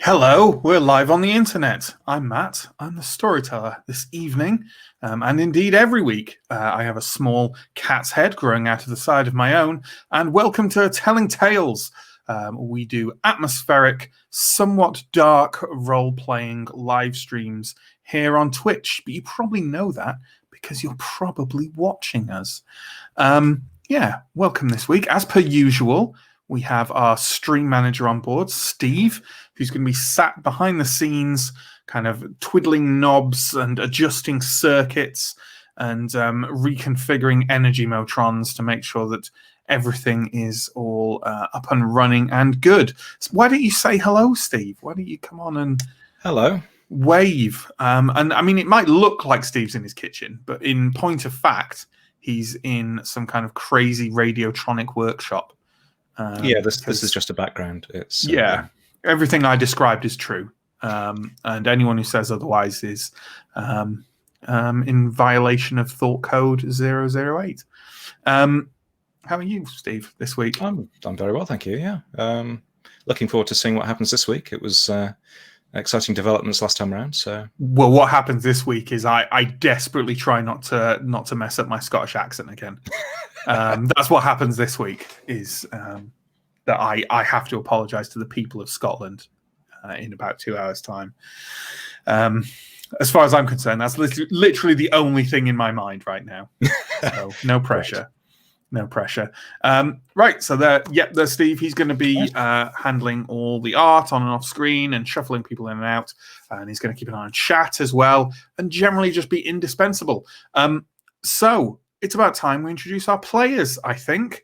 Hello, we're live on the internet. I'm Matt. I'm the storyteller this evening, and indeed every week. I have a small cat's head growing out of the side of my own, and welcome to Telling Tales. We do atmospheric, somewhat dark role-playing live streams here on Twitch, but you probably know that because you're probably watching us. Welcome this week. As per usual, we have our stream manager on board, Steve, who's going to be sat behind the scenes, kind of twiddling knobs and adjusting circuits and reconfiguring energy motrons to make sure that everything is all up and running and good. So why don't you say hello, Steve? Why don't you come on and hello, wave? And I mean, it might look like Steve's in his kitchen, but in point of fact, he's in some kind of crazy radiotronic workshop. This is just a background. It's everything I described is true, and anyone who says otherwise is in violation of Thought Code 008. How are you, Steve, this week? I'm very well, thank you. Yeah, looking forward to seeing what happens this week. It was exciting developments last time around. So, well, what happens this week is I desperately try not to mess up my Scottish accent again. That's what happens this week is that I have to apologise to the people of Scotland in about 2 hours' time. As far as I'm concerned, that's literally the only thing in my mind right now. So no pressure. Right. No pressure. Right, so there's Steve. He's going to be handling all the art on and off screen and shuffling people in and out. And he's going to keep an eye on chat as well and generally just be indispensable. So it's about time we introduce our players, I think.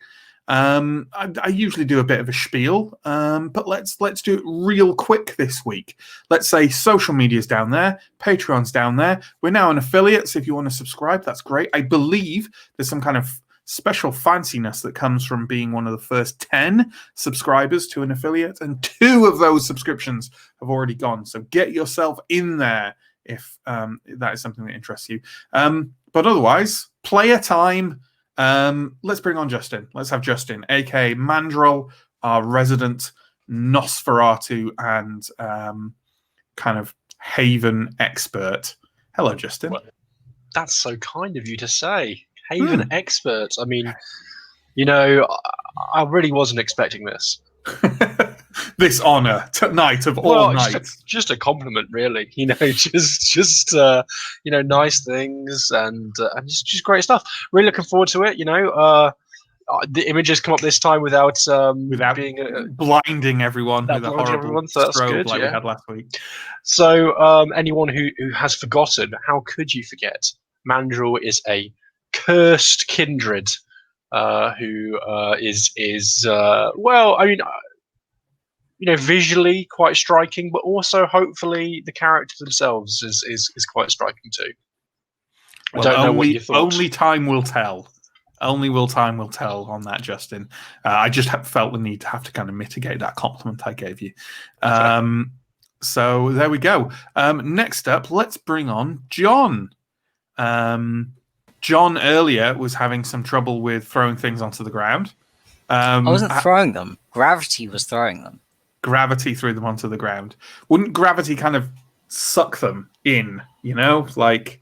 I usually do a bit of a spiel, but let's do it real quick this week. Let's say social media's down there, Patreon's down there. We're now an affiliate, so if you want to subscribe, that's great. I believe there's some kind of special fanciness that comes from being one of the first 10 subscribers to an affiliate, and 2 of those subscriptions have already gone. So get yourself in there if that is something that interests you. But otherwise, player time. Let's bring on Justin. Let's have Justin, aka Mandrel, our resident Nosferatu and kind of Haven expert. Hello, Justin. Well, that's so kind of you to say. Haven expert. I mean, I really wasn't expecting this. This honor tonight of all nights. Just a compliment, really. Just nice things and just great stuff. Really looking forward to it. The images come up this time without being blinding everyone with a horrible strobe like we had last week. So anyone who has forgotten, how could you forget? Mandrel is a cursed kindred who is visually quite striking, but also hopefully the characters themselves is quite striking too. I don't know what you thought. Only time will tell. Only time will tell on that, Justin. I just felt the need to have to kind of mitigate that compliment I gave you. So there we go. Next up, let's bring on John. John earlier was having some trouble with throwing things onto the ground. I wasn't throwing them. Gravity was throwing them. Gravity threw them onto the ground. Wouldn't gravity kind of suck them in, Like,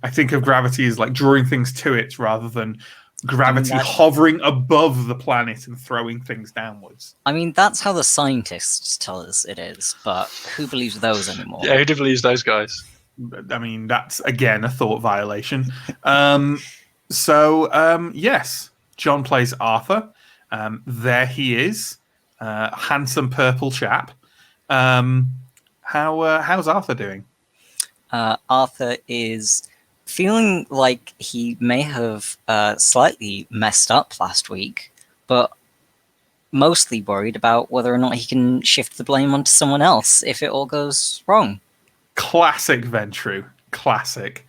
I think of gravity as like drawing things to it rather than gravity hovering above the planet and throwing things downwards. I mean, that's how the scientists tell us it is, but who believes those anymore? Yeah, who believes those guys? I mean, that's, again, a thought violation. Yes, John plays Arthur. There he is. Handsome purple chap. How's Arthur doing? Arthur is feeling like he may have slightly messed up last week, but mostly worried about whether or not he can shift the blame onto someone else if it all goes wrong. Classic Ventru. Classic.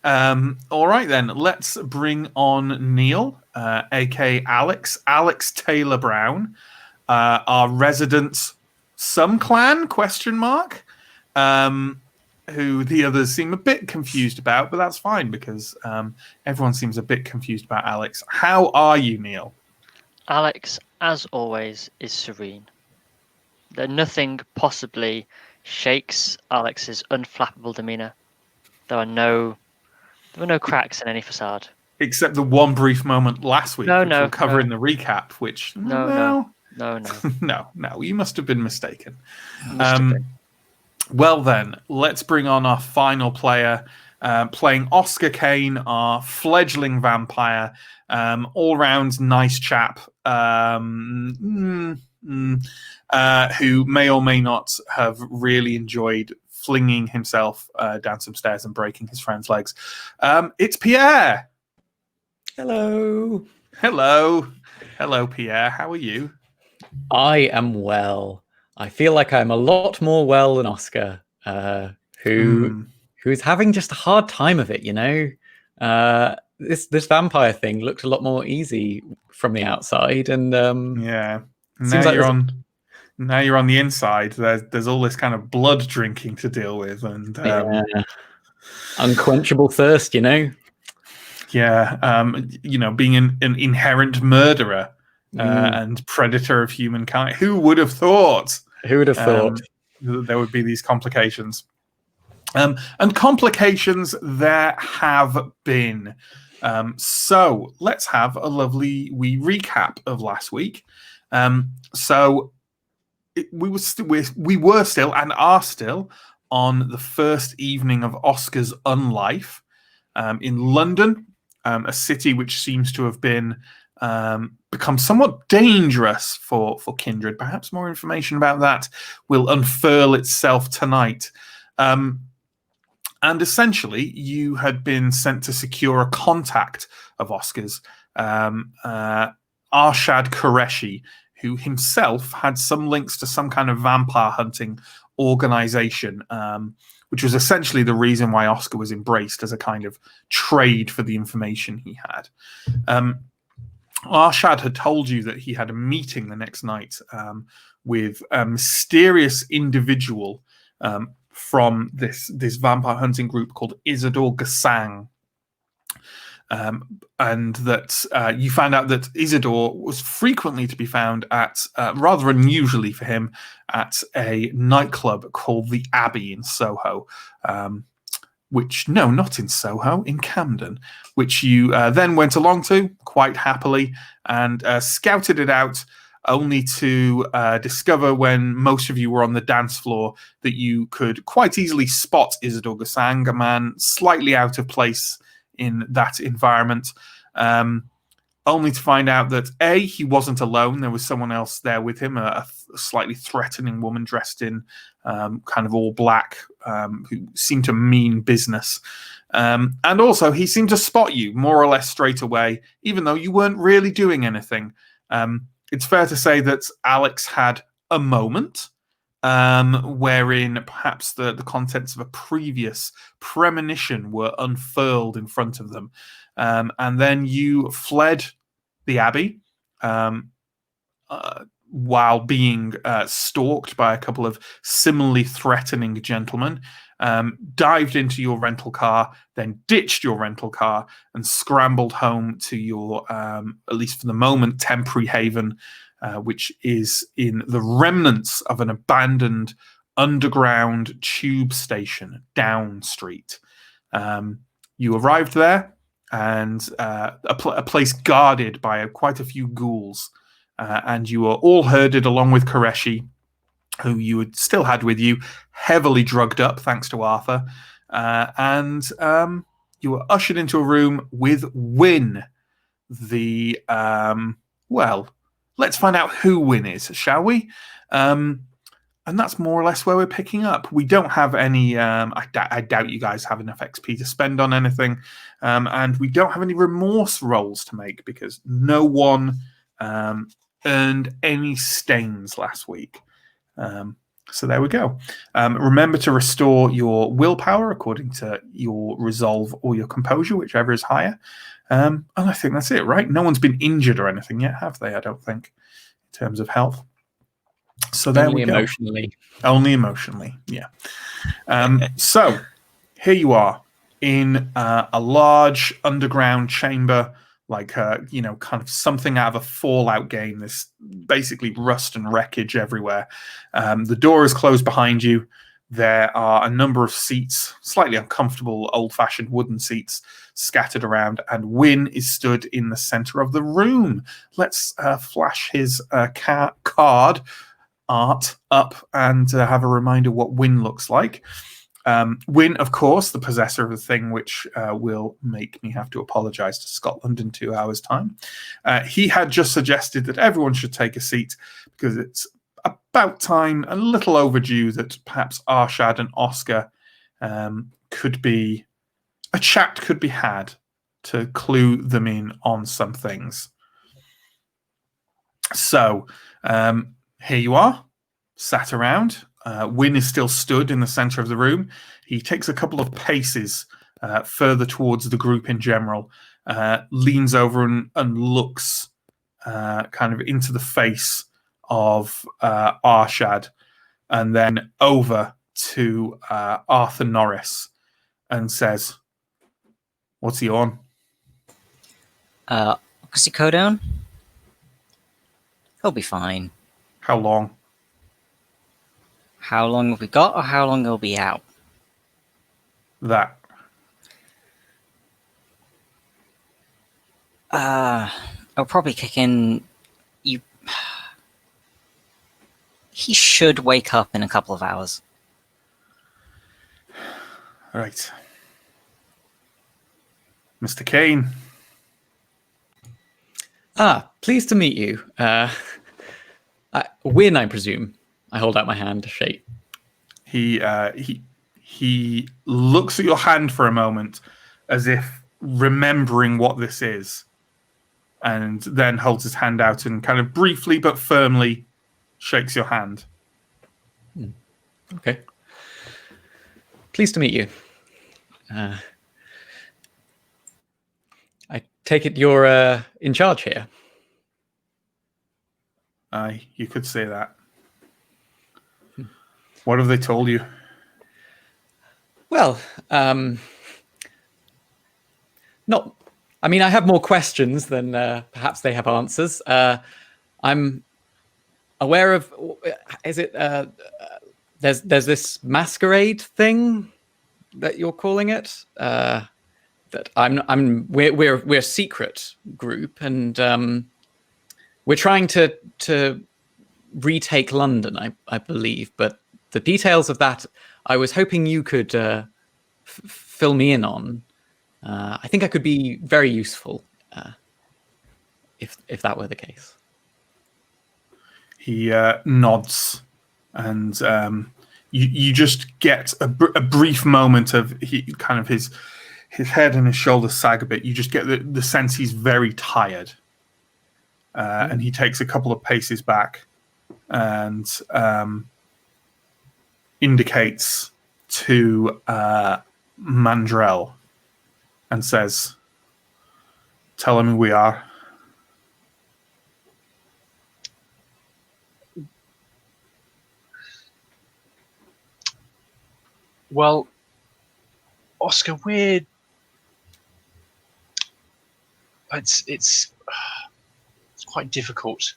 All right, then. Let's bring on Neill, a.k.a. Alex Taylor Brown, our resident some clan, ? Who the others seem a bit confused about, but that's fine because everyone seems a bit confused about Alex. How are you, Neill? Alex, as always, is serene. that nothing possibly shakes Alex's unflappable demeanor. There were no cracks in any facade. Except the one brief moment last week, which we'll cover in the recap, which No. no, you must have been mistaken. Must have been. Well then, let's bring on our final player, playing Oscar Kane, our fledgling vampire, all-round nice chap, who may or may not have really enjoyed flinging himself down some stairs and breaking his friend's legs. It's Pierre. Hello. Hello, Pierre. How are you? I am well. I feel like I'm a lot more well than Oscar, who's having just a hard time of it. You know, this vampire thing looked a lot more easy from the outside, and yeah. Now like you're on the inside. There's all this kind of blood drinking to deal with, and unquenchable thirst. You know. Yeah, being an inherent murderer and predator of humankind. Who would have thought? Who would have thought that there would be these complications? And complications there have been. So let's have a lovely wee recap of last week. We were still and are still on the first evening of Oscar's unlife in London. A city which seems to have been become somewhat dangerous for Kindred. Perhaps more information about that will unfurl itself tonight. And essentially, you had been sent to secure a contact of Oscar's, Arshad Qureshi, who himself had some links to some kind of vampire hunting organization, which was essentially the reason why Oscar was embraced as a kind of trade for the information he had. Arshad had told you that he had a meeting the next night with a mysterious individual from this vampire hunting group called Isidore Gassang. And that you found out that Isidore was frequently to be found at, rather unusually for him, at a nightclub called the Abbey in Soho, not in Soho, in Camden, which you then went along to quite happily and scouted it out, only to discover when most of you were on the dance floor that you could quite easily spot Isidore Gassang, a man slightly out of place in that environment, only to find out that he wasn't alone. There was someone else there with him, a slightly threatening woman dressed in kind of all black, who seemed to mean business. And also he seemed to spot you more or less straight away, even though you weren't really doing anything. It's fair to say that Alex had a moment wherein perhaps the contents of a previous premonition were unfurled in front of them. And then you fled the Abbey while being stalked by a couple of similarly threatening gentlemen, dived into your rental car, then ditched your rental car and scrambled home to your, at least for the moment, temporary haven, which is in the remnants of an abandoned underground tube station down street. You arrived there, and a place guarded by quite a few ghouls, and you were all herded along with Qureshi, who you had still had with you, heavily drugged up thanks to Arthur, and you were ushered into a room with Wynne, the let's find out who Wynne is, shall we? And that's more or less where we're picking up. We don't have any... I doubt you guys have enough XP to spend on anything. And we don't have any remorse rolls to make because no one earned any stains last week. So there we go. Remember to restore your willpower according to your resolve or your composure, whichever is higher. And I think that's it, right? No one's been injured or anything yet, have they? I don't think, in terms of health. So there we go. Only emotionally, yeah. So here you are in a large underground chamber like kind of something out of a Fallout game. This basically rust and wreckage everywhere. The door is closed behind you. There are a number of seats, slightly uncomfortable, old-fashioned wooden seats, scattered around, and Wynne is stood in the center of the room. Let's flash his card art up and have a reminder what Wynne looks like. Wynne, of course, the possessor of the thing which will make me have to apologize to Scotland in 2 hours' time. He had just suggested that everyone should take a seat because it's about time, a little overdue, that perhaps Arshad and Oscar could be had to clue them in on some things. So here you are, sat around. Wynne is still stood in the center of the room. He takes a couple of paces further towards the group in general, leans over and looks kind of into the face of Arshad, and then over to Arthur Norris and says, "What's he on?" Oxycodone? He'll be fine. How long? How long have we got, or how long he'll be out? That. I'll probably kick in. He should wake up in a couple of hours. Right. Mr. Kane. Pleased to meet you. Wynne, I presume. I hold out my hand to shake. He looks at your hand for a moment as if remembering what this is, and then holds his hand out and kind of briefly but firmly shakes your hand. Okay. Pleased to meet you. I take it you're in charge here. Aye, you could say that. What have they told you? Well, not. I mean, I have more questions than perhaps they have answers. I'm aware of. Is it? There's this masquerade thing that you're calling it. That we're a secret group, and we're trying to retake London, I believe. But the details of that, I was hoping you could fill me in on. I think I could be very useful if that were the case. He nods, and you just get a brief moment of his head and his shoulders sag a bit. You just get the sense he's very tired, and he takes a couple of paces back and indicates to Mandrell and says, "Tell him who we are." Well, Oscar, it's quite difficult.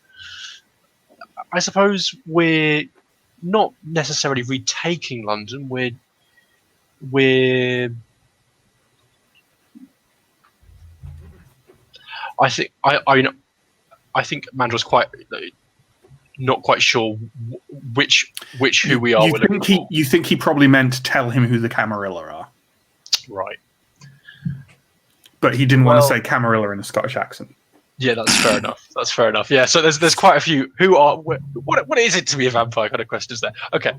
I suppose we're not necessarily retaking London. We're I think Mandra's not quite sure which who we are. You think he probably meant to tell him who the Camarilla are, right? But he didn't want to say Camarilla in a Scottish accent. Yeah, that's fair enough. That's fair enough. Yeah, so there's quite a few who are what is it to be a vampire kind of questions there. Okay,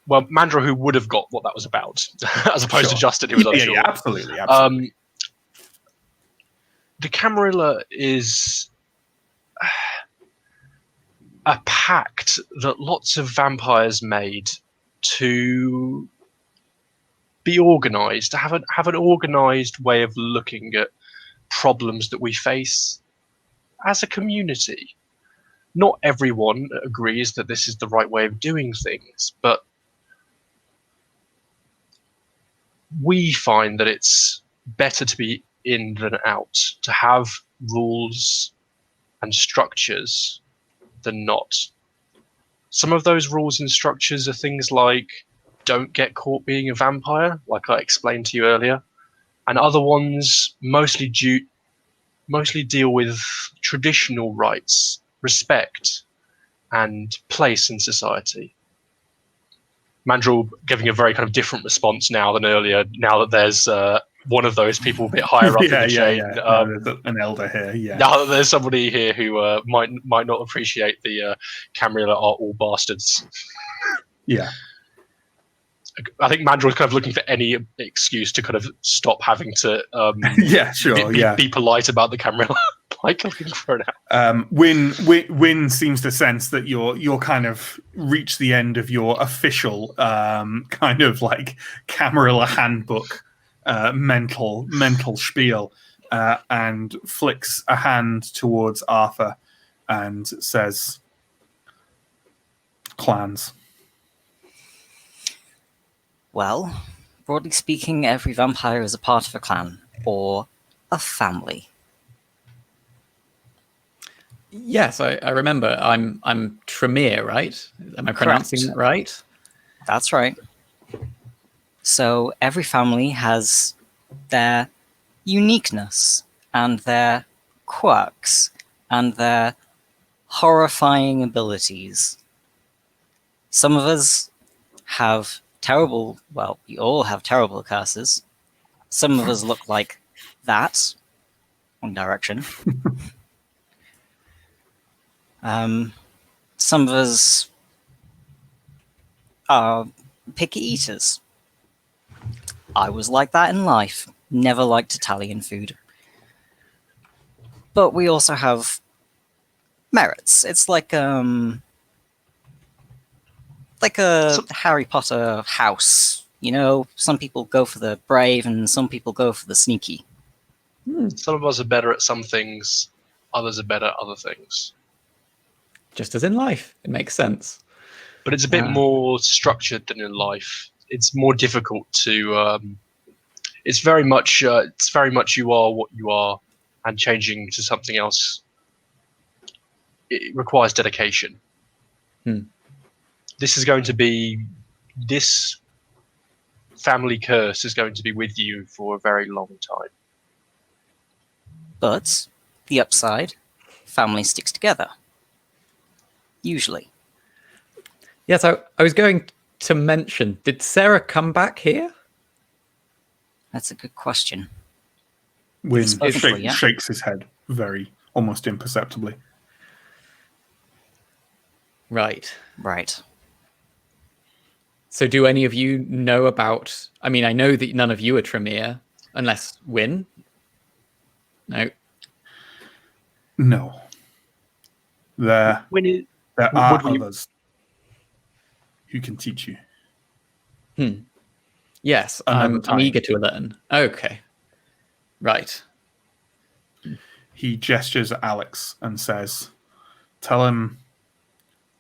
well, Mandra, who would have got what that was about, as opposed to Justin, who was unsure. Yeah, absolutely. The Camarilla is a pact that lots of vampires made to be organized, to have an organized way of looking at problems that we face as a community. Not everyone agrees that this is the right way of doing things, but we find that it's better to be in than out, to have rules and structures than not. Some of those rules and structures are things like don't get caught being a vampire, like I explained to you earlier, and other ones mostly deal with traditional rights, respect, and place in society. Mandrill giving a very kind of different response now than earlier, now that there's one of those people a bit higher up in the chain. No, there's an elder here, yeah. Now that there's somebody here who might not appreciate the Camarilla are all bastards. Yeah. I think Mandrill's kind of looking for any excuse to kind of stop having to yeah, sure, be polite about the Camarilla. Like looking for it out. Win seems to sense that you're kind of reached the end of your official kind of like Camarilla handbook mental spiel, and flicks a hand towards Arthur and says, "Clans." Well, broadly speaking, every vampire is a part of a clan or a family. Yes, I remember. I'm Tremere, right? Am I pronouncing that right? That's right. So every family has their uniqueness and their quirks and their horrifying abilities. Some of us have terrible, well, we all have terrible curses. Some of us look like that. One direction. Some of us are picky eaters. I was like that in life. Never liked Italian food. But we also have merits. It's like a Harry Potter house. You know, some people go for the brave and some people go for the sneaky. Some of us are better at some things, others are better at other things. Just as in life, it makes sense. But it's a bit more structured than in life. It's more difficult to. It's very much you are what you are, and changing to something else. It requires dedication. This family curse is going to be with you for a very long time. But the upside, family sticks together. Usually. Yes, I was going to mention, did Sarah come back here? That's a good question. Win Yeah. shakes his head very, almost imperceptibly. Right. So do any of you know about... I mean, I know that none of you are Tremere, unless Win. No. No. There are others who can teach you. Yes, Another I'm time. eager to learn. Okay. Right. He gestures at Alex and says, Tell him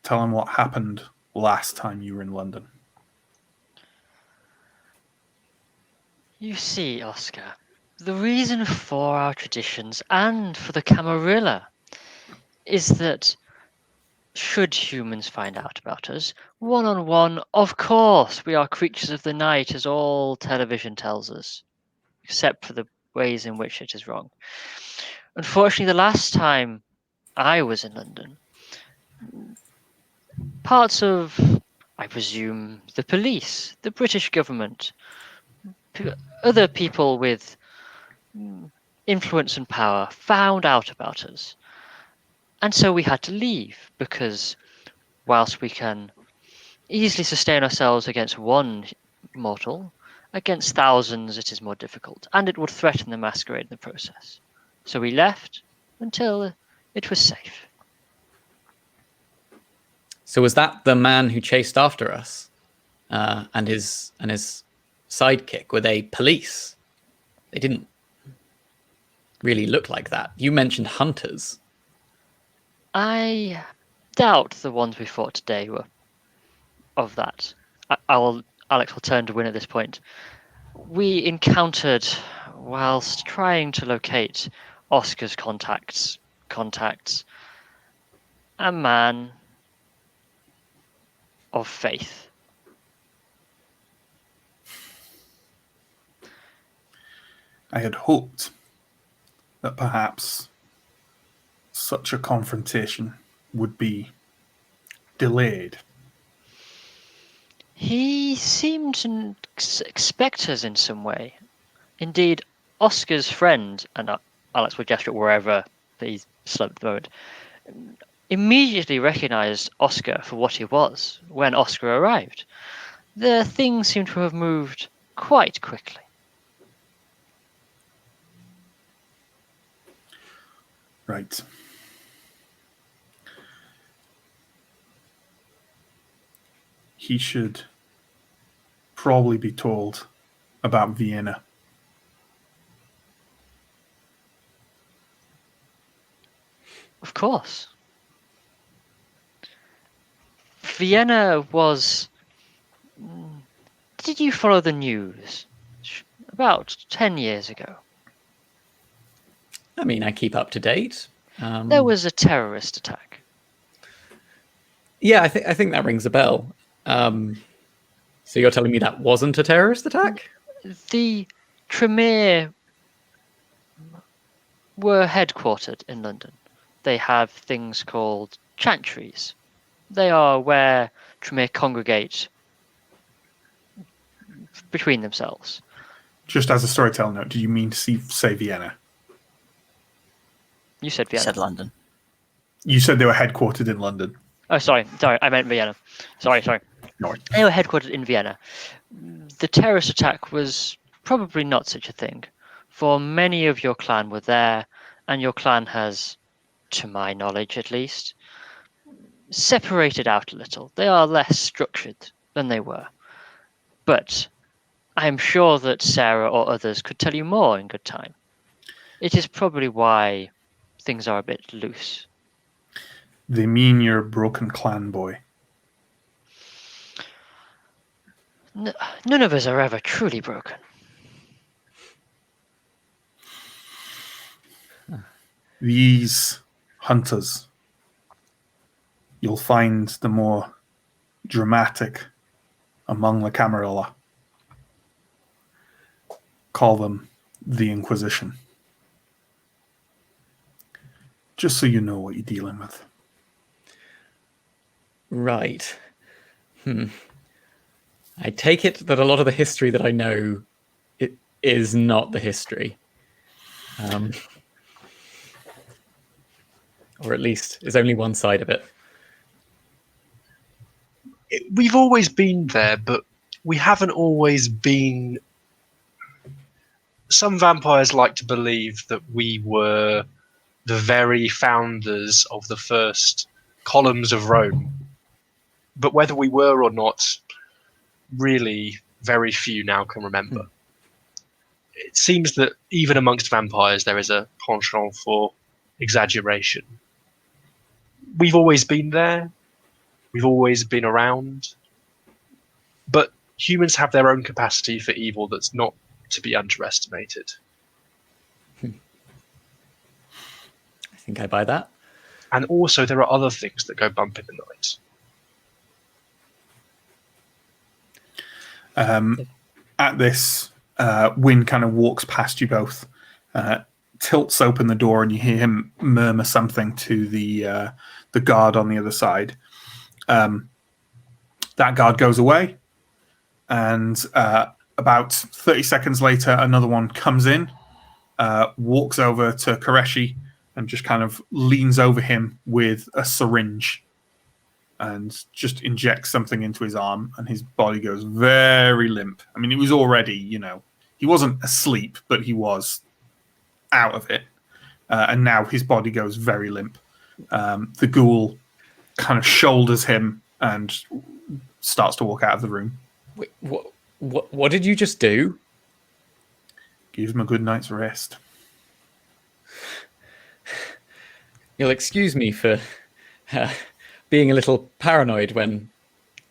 what happened last time you were in London." You see, Oscar, the reason for our traditions and for the Camarilla is that should humans find out about us, one-on-one, of course, we are creatures of the night, as all television tells us, except for the ways in which it is wrong. Unfortunately, the last time I was in London, parts of, I presume, the police, the British government, other people with influence and power found out about us. And so we had to leave, because whilst we can easily sustain ourselves against one mortal, against thousands it is more difficult, and it would threaten the Masquerade in the process. So we left until it was safe. So was that the man who chased after us, and his sidekick? Were they police? They didn't really look like that. You mentioned hunters. I doubt the ones we fought today were of that. Alex will turn to Win at this point. We encountered whilst trying to locate Oscar's contacts, a man of faith. I had hoped that perhaps such a confrontation would be delayed. He seemed to expect us in some way. Indeed, Oscar's friend, and Alex will gesture wherever he's slumped at the moment, immediately recognized Oscar for what he was when Oscar arrived. The things seem to have moved quite quickly. Right. He should probably be told about Vienna. Of course. Vienna was... Did you follow the news? About 10 years ago. I mean, I keep up to date. There was a terrorist attack. Yeah, I think that rings a bell. So you're telling me that wasn't a terrorist attack? The Tremere were headquartered in London. They have things called chantries. They are where Tremere congregate between themselves. Just as a storytelling note, do you mean to say Vienna? You said You Vienna. said London. You said they were headquartered in London. Oh, sorry, I meant Vienna. Sorry. No. They were headquartered in Vienna. The terrorist attack was probably not such a thing, for many of your clan were there, and your clan has, to my knowledge at least, separated out a little. They are less structured than they were. But I am sure that Sarah or others could tell you more in good time. It is probably why things are a bit loose. They mean you're a broken clan boy. None of us are ever truly broken. These hunters, you'll find the more dramatic among the Camarilla. Call them the Inquisition. Just so you know what you're dealing with. Right. I take it that a lot of the history that I know it is not the history. Or at least is only one side of it. We've always been there, but we haven't always been... Some vampires like to believe that we were the very founders of the first columns of Rome. But whether we were or not, really very few now can remember. It seems that even amongst vampires there is a penchant for exaggeration. We've always been there. We've always been around. But humans have their own capacity for evil that's not to be underestimated. I think I buy that. And also there are other things that go bump in the night. At this, Wynn kind of walks past you both, tilts open the door, and you hear him murmur something to the guard on the other side. That guard goes away, and about 30 seconds later, another one comes in, walks over to Koreshi, and just kind of leans over him with a syringe and just injects something into his arm, and his body goes very limp. I mean, it was already, he wasn't asleep, but he was out of it. And now his body goes very limp. The ghoul kind of shoulders him and starts to walk out of the room. Wait, what did you just do? Gives him a good night's rest. You'll excuse me for being a little paranoid when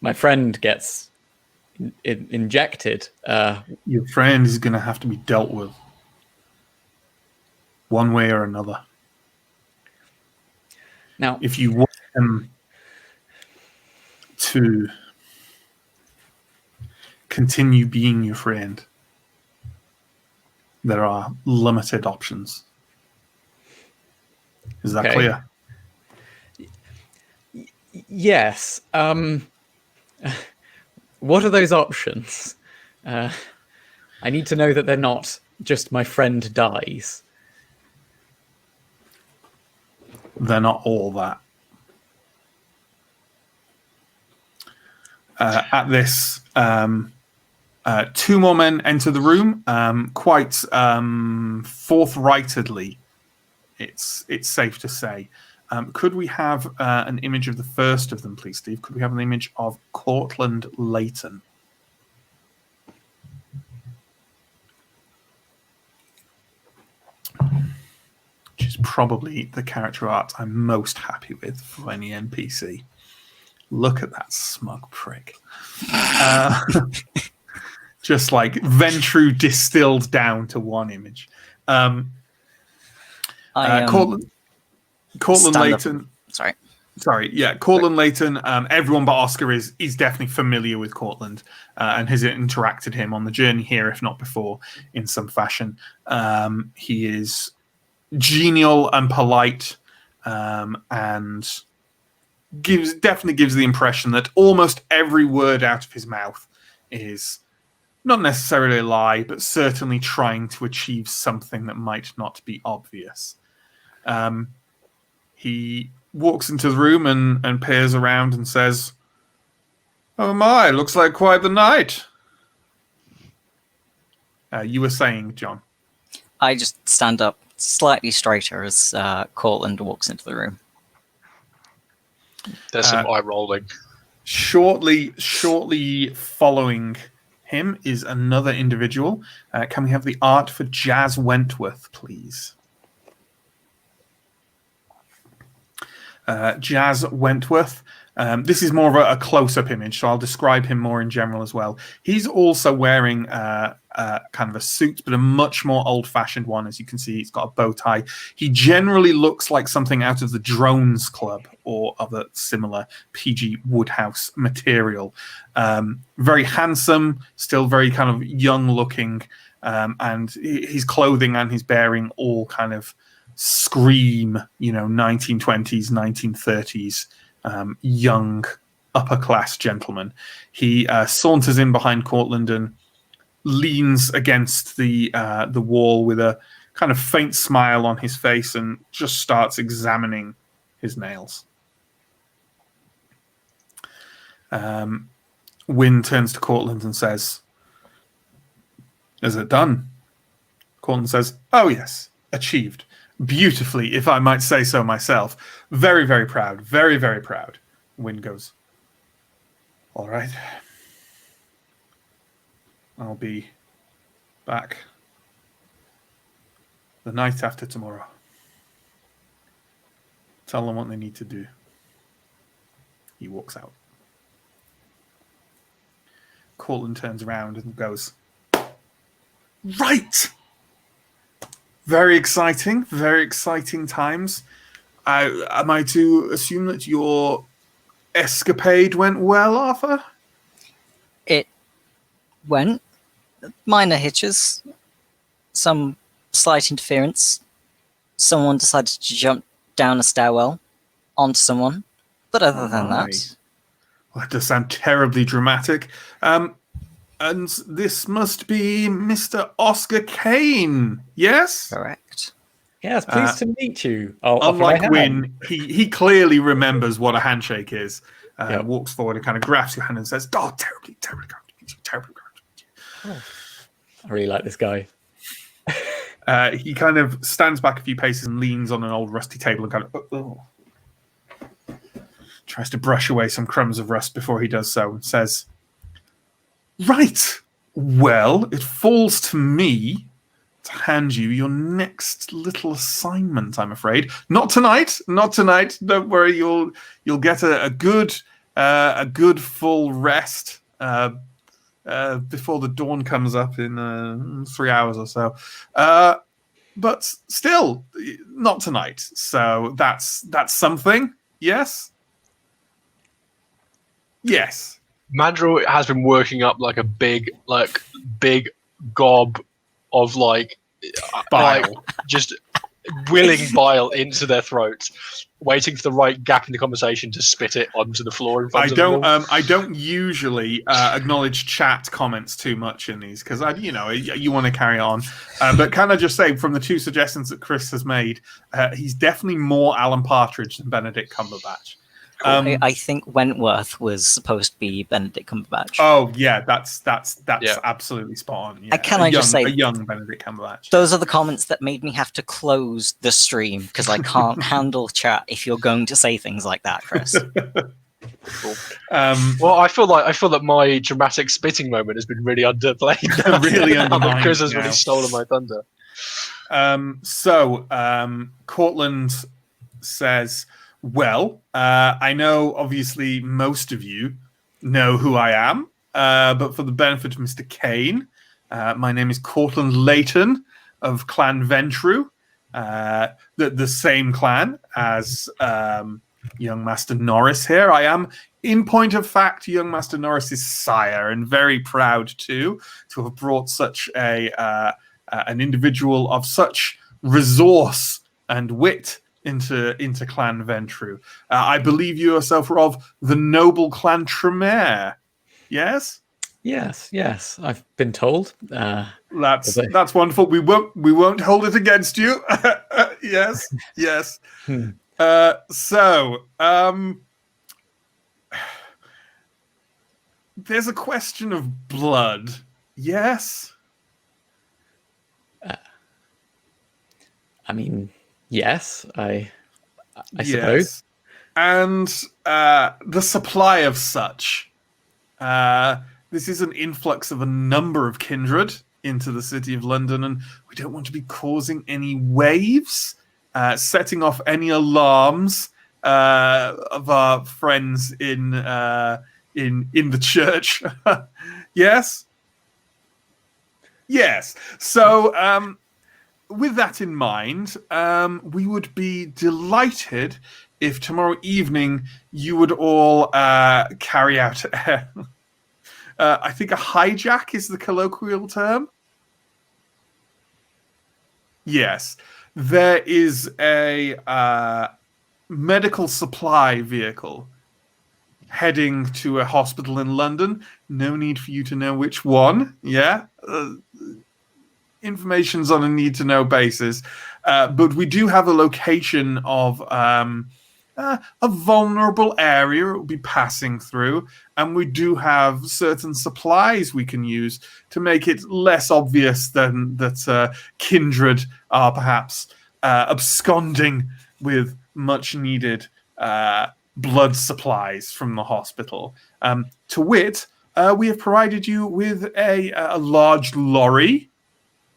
my friend gets injected. Your friend is going to have to be dealt with. one way or another. Now, If you want them to continue being your friend, there are limited options. Is that Okay. clear? yes. What are those options? I need to know that they're not just my friend dies. They're not all that. At this, 2 more men enter the room, quite forthrightedly, it's safe to say. Could we have an image of the first of them, please, Steve? Could we have an image of Cortland Layton? Which is probably the character art I'm most happy with for any NPC. Look at that smug prick. Just like Ventrue distilled down to one image. Cortland Layton. Sorry, yeah, Cortland Layton. Everyone but Oscar is definitely familiar with Cortland and has interacted him on the journey here, if not before, in some fashion. He is genial and polite, and definitely gives the impression that almost every word out of his mouth is not necessarily a lie, but certainly trying to achieve something that might not be obvious. He walks into the room and peers around and says, "Oh my, looks like quite the night." You were saying, John? I just stand up slightly straighter as Cortland walks into the room. There's some eye rolling. Shortly following him is another individual. Can we have the art for Jazz Wentworth, please? Jazz Wentworth. This is more of a close-up image, so I'll describe him more in general as well. He's also wearing kind of a suit, but a much more old-fashioned one. As you can see, he's got a bow tie. He generally looks like something out of the Drones Club or other similar PG Woodhouse material. Very handsome, still very kind of young-looking, and his clothing and his bearing all kind of scream, 1920s, 1930s, young upper-class gentleman. He saunters in behind Cortland and leans against the wall with a kind of faint smile on his face and just starts examining his nails. Wynne turns to Cortland and says, "Is it done?" Cortland says, "Oh yes, achieved. Beautifully, if I might say so myself. Very, very proud. Very, very proud." Wynne goes, "All right. I'll be back the night after tomorrow. Tell them what they need to do." He walks out. Cortland turns around and goes, "Right! Very exciting times. Am I to assume that your escapade went well, Arthur?" It went. Minor hitches. Some slight interference. Someone decided to jump down a stairwell onto someone. But other than that... Well, that does sound terribly dramatic. And this must be Mr. Oscar Kane, yes? Correct. Yes, pleased to meet you. Unlike Wynne, he clearly remembers what a handshake is. Walks forward and kind of grabs your hand and says, "Oh, terribly glad to meet you. Terribly glad to meet you." Oh, I really like this guy. He kind of stands back a few paces and leans on an old rusty table and kind of tries to brush away some crumbs of rust before he does so and says, "Right. Well, it falls to me to hand you your next little assignment, I'm afraid. Not tonight. Don't worry. You'll get a good full rest before the dawn comes up in 3 hours or so. but still, not tonight. So that's something. Yes. Yes. Mandrill has been working up like a big gob of Bile. just willing bile into their throats, waiting for the right gap in the conversation to spit it onto the floor in front of them. I don't usually acknowledge chat comments too much in these because you want to carry on. But can I just say, from the two suggestions that Chris has made, he's definitely more Alan Partridge than Benedict Cumberbatch. I think Wentworth was supposed to be Benedict Cumberbatch. Oh yeah, that's absolutely spot on. Yeah. Can I just say, a young Benedict Cumberbatch? Those are the comments that made me have to close the stream because I can't handle chat if you're going to say things like that, Chris. Cool. Well, I feel that my dramatic spitting moment has been really underplayed. Really undermined. Chris has really stolen my thunder. Cortland says, well, I know obviously most of you know who I am, but for the benefit of Mr. Kane, my name is Cortland Layton of Clan Ventru, the same clan as young Master Norris here. I am, in point of fact, young Master Norris's sire, and very proud to have brought such an individual of such resource and wit into Clan Ventru. I believe you yourself are of the noble Clan Tremere. Yes? Yes. I've been told. That's wonderful. We won't hold it against you. Yes. There's a question of blood. Yes? I mean, yes, I suppose. And the supply of such. This is an influx of a number of kindred into the city of London, and we don't want to be causing any waves, setting off any alarms of our friends in the church. Yes? Yes. So, with that in mind, we would be delighted if tomorrow evening you would all carry out, I think a hijack is the colloquial term. Yes. There is a medical supply vehicle heading to a hospital in London. No need for you to know which one. Yeah. Information's on a need-to-know basis, but we do have a location of a vulnerable area it will be passing through, and we do have certain supplies we can use to make it less obvious than that kindred are perhaps absconding with much-needed blood supplies from the hospital. To wit, we have provided you with a large lorry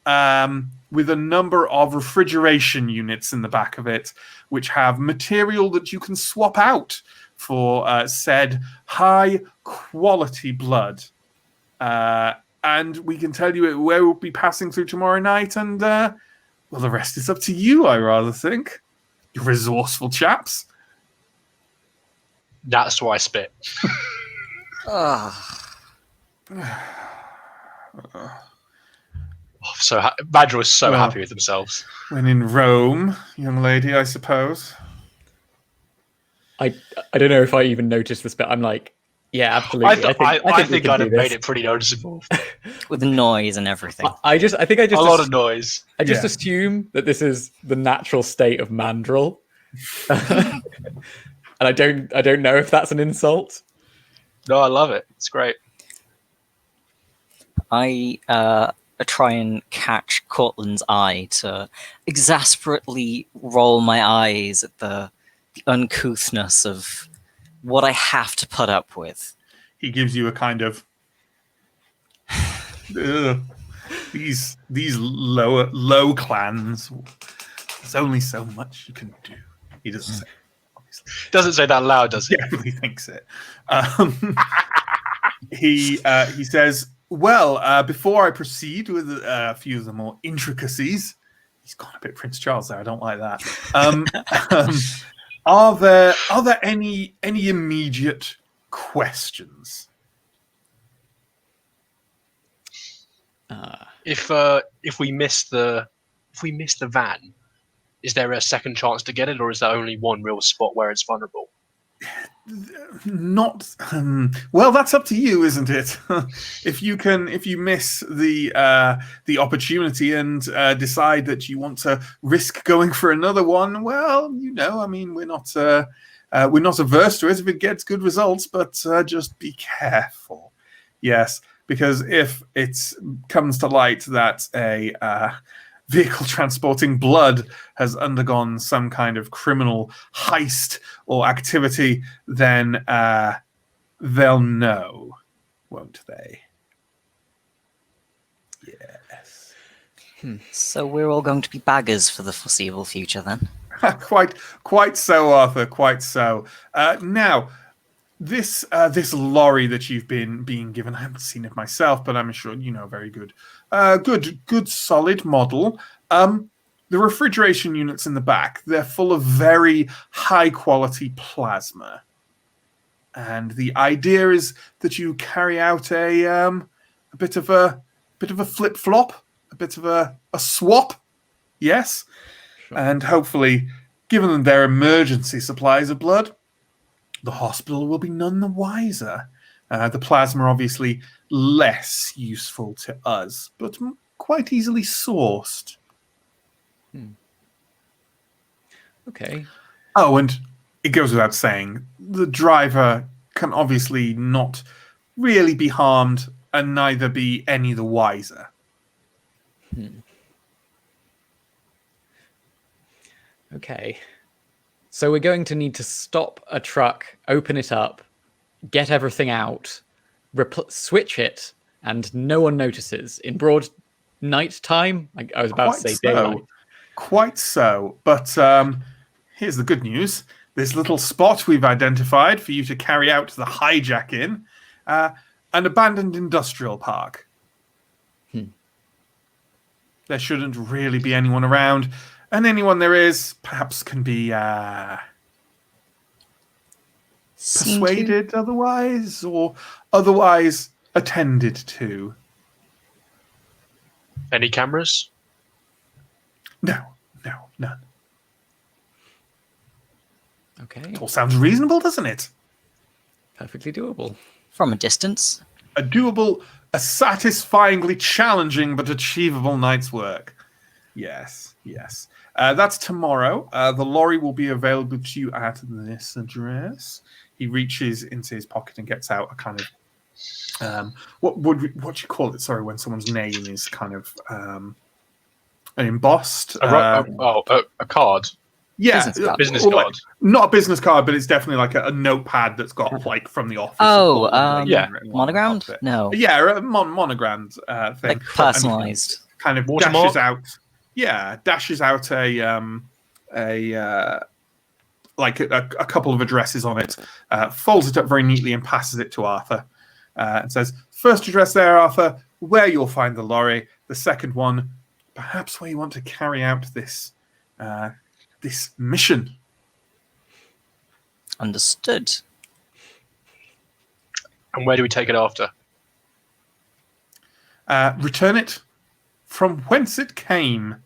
with a number of refrigeration units in the back of it, which have material that you can swap out for said high-quality blood. And we can tell you where we'll be passing through tomorrow night, and, well, the rest is up to you, I rather think. You resourceful chaps. That's why I spit. So Badger was so happy with themselves. When in Rome, young lady, I suppose. I don't know if I even noticed this, but I'm like, yeah, absolutely. I think I'd have made it pretty noticeable. With the noise and everything. I just a lot of noise. I just assume that this is the natural state of Mandrill. And I don't know if that's an insult. No, I love it. It's great. I try and catch Cortland's eye to exasperately roll my eyes at the uncouthness of what I have to put up with. He gives you a kind of these low clans. There's only so much you can do. He doesn't say. Obviously. Doesn't say that loud, does he? He definitely thinks it. He says, well, before I proceed with a few of the more intricacies, He's gone a bit Prince Charles there. I don't like that. Are there any immediate questions? If we miss the van, is there a second chance to get it, or is there only one real spot where it's vulnerable? Not well. That's up to you, isn't it? If you miss the opportunity and decide that you want to risk going for another one, well, I mean, we're not averse to it if it gets good results, but just be careful. Yes, because if it comes to light that a vehicle transporting blood has undergone some kind of criminal heist or activity, then they'll know, won't they? Yes. So we're all going to be baggers for the foreseeable future, then? Quite so, Arthur. Quite so. Now, this lorry that you've been given, I haven't seen it myself, but I'm sure you know. Very good. Good, solid model. The refrigeration units in the back, they're full of very high quality plasma. And the idea is that you carry out a bit of a flip flop, a bit of a swap. Yes. Sure. And hopefully, given them their emergency supplies of blood, the hospital will be none the wiser. The plasma obviously less useful to us, but quite easily sourced. Okay. Oh, and it goes without saying, the driver can obviously not really be harmed and neither be any the wiser. Okay. So we're going to need to stop a truck, open it up, get everything out, switch it, and no one notices in broad night time. I was about to say daylight. Quite so. But here's the good news. This little spot we've identified for you to carry out the hijack in, an abandoned industrial park. There shouldn't really be anyone around, and anyone there is perhaps can be persuaded otherwise, or otherwise attended to. Any cameras? No, none. Okay. It all sounds reasonable, doesn't it? Perfectly doable. From a distance. A satisfyingly challenging but achievable night's work. Yes. That's tomorrow. The lorry will be available to you at this address. He reaches into his pocket and gets out a kind of what do you call it? Sorry, when someone's name is kind of an embossed a card. Yeah, business card. Like, not a business card, but it's definitely like a notepad that's got like from the office. Monogrammed? No. Yeah, a monogrammed thing. Like personalized. Kind of watermark? dashes out a couple of addresses on it, folds it up very neatly and passes it to Arthur, and says, "First address there, Arthur, where you'll find the lorry. The second one, perhaps where you want to carry out this mission." Understood. And where do we take it after? Return it from whence it came,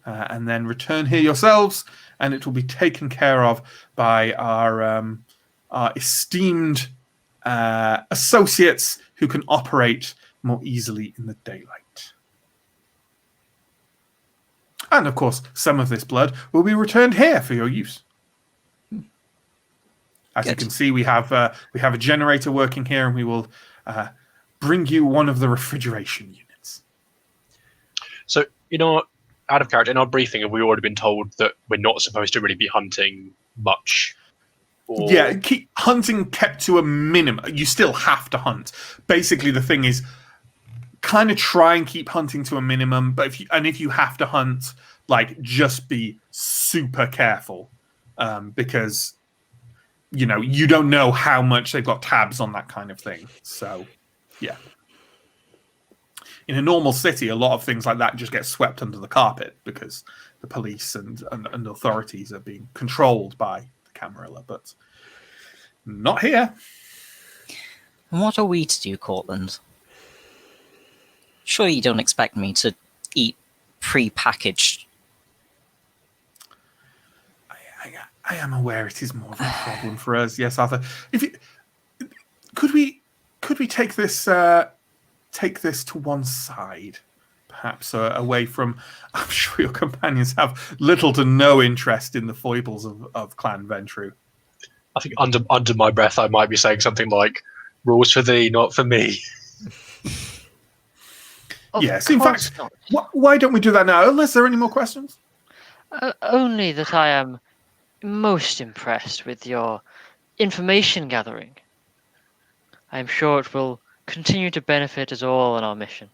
and then return here yourselves, and it will be taken care of by our esteemed associates who can operate more easily in the daylight. And of course, some of this blood will be returned here for your use. As you can see, we have a generator working here, and we will bring you one of the refrigeration units. So, out of character, in our briefing, have we already been told that we're not supposed to really be hunting much? Or... Yeah, keep hunting kept to a minimum. You still have to hunt. Basically, the thing is, kind of try and keep hunting to a minimum. But if you have to hunt, like, just be super careful, because you don't know how much they've got tabs on that kind of thing. So, yeah. in a normal city, a lot of things like that just get swept under the carpet because the police and authorities are being controlled by the Camarilla, but not here. And what are we to do, Cortland? Sure, you don't expect me to eat pre-packaged. I am aware it is more of a problem for us. Yes, Arthur. Could we take this to one side, perhaps away from? I'm sure your companions have little to no interest in the foibles of Clan Ventru. I think under my breath, I might be saying something like, "Rules for thee, not for me." Yes, in fact, why don't we do that now? Unless there are any more questions. Only that I am most impressed with your information gathering. I am sure it will continue to benefit us all in our mission.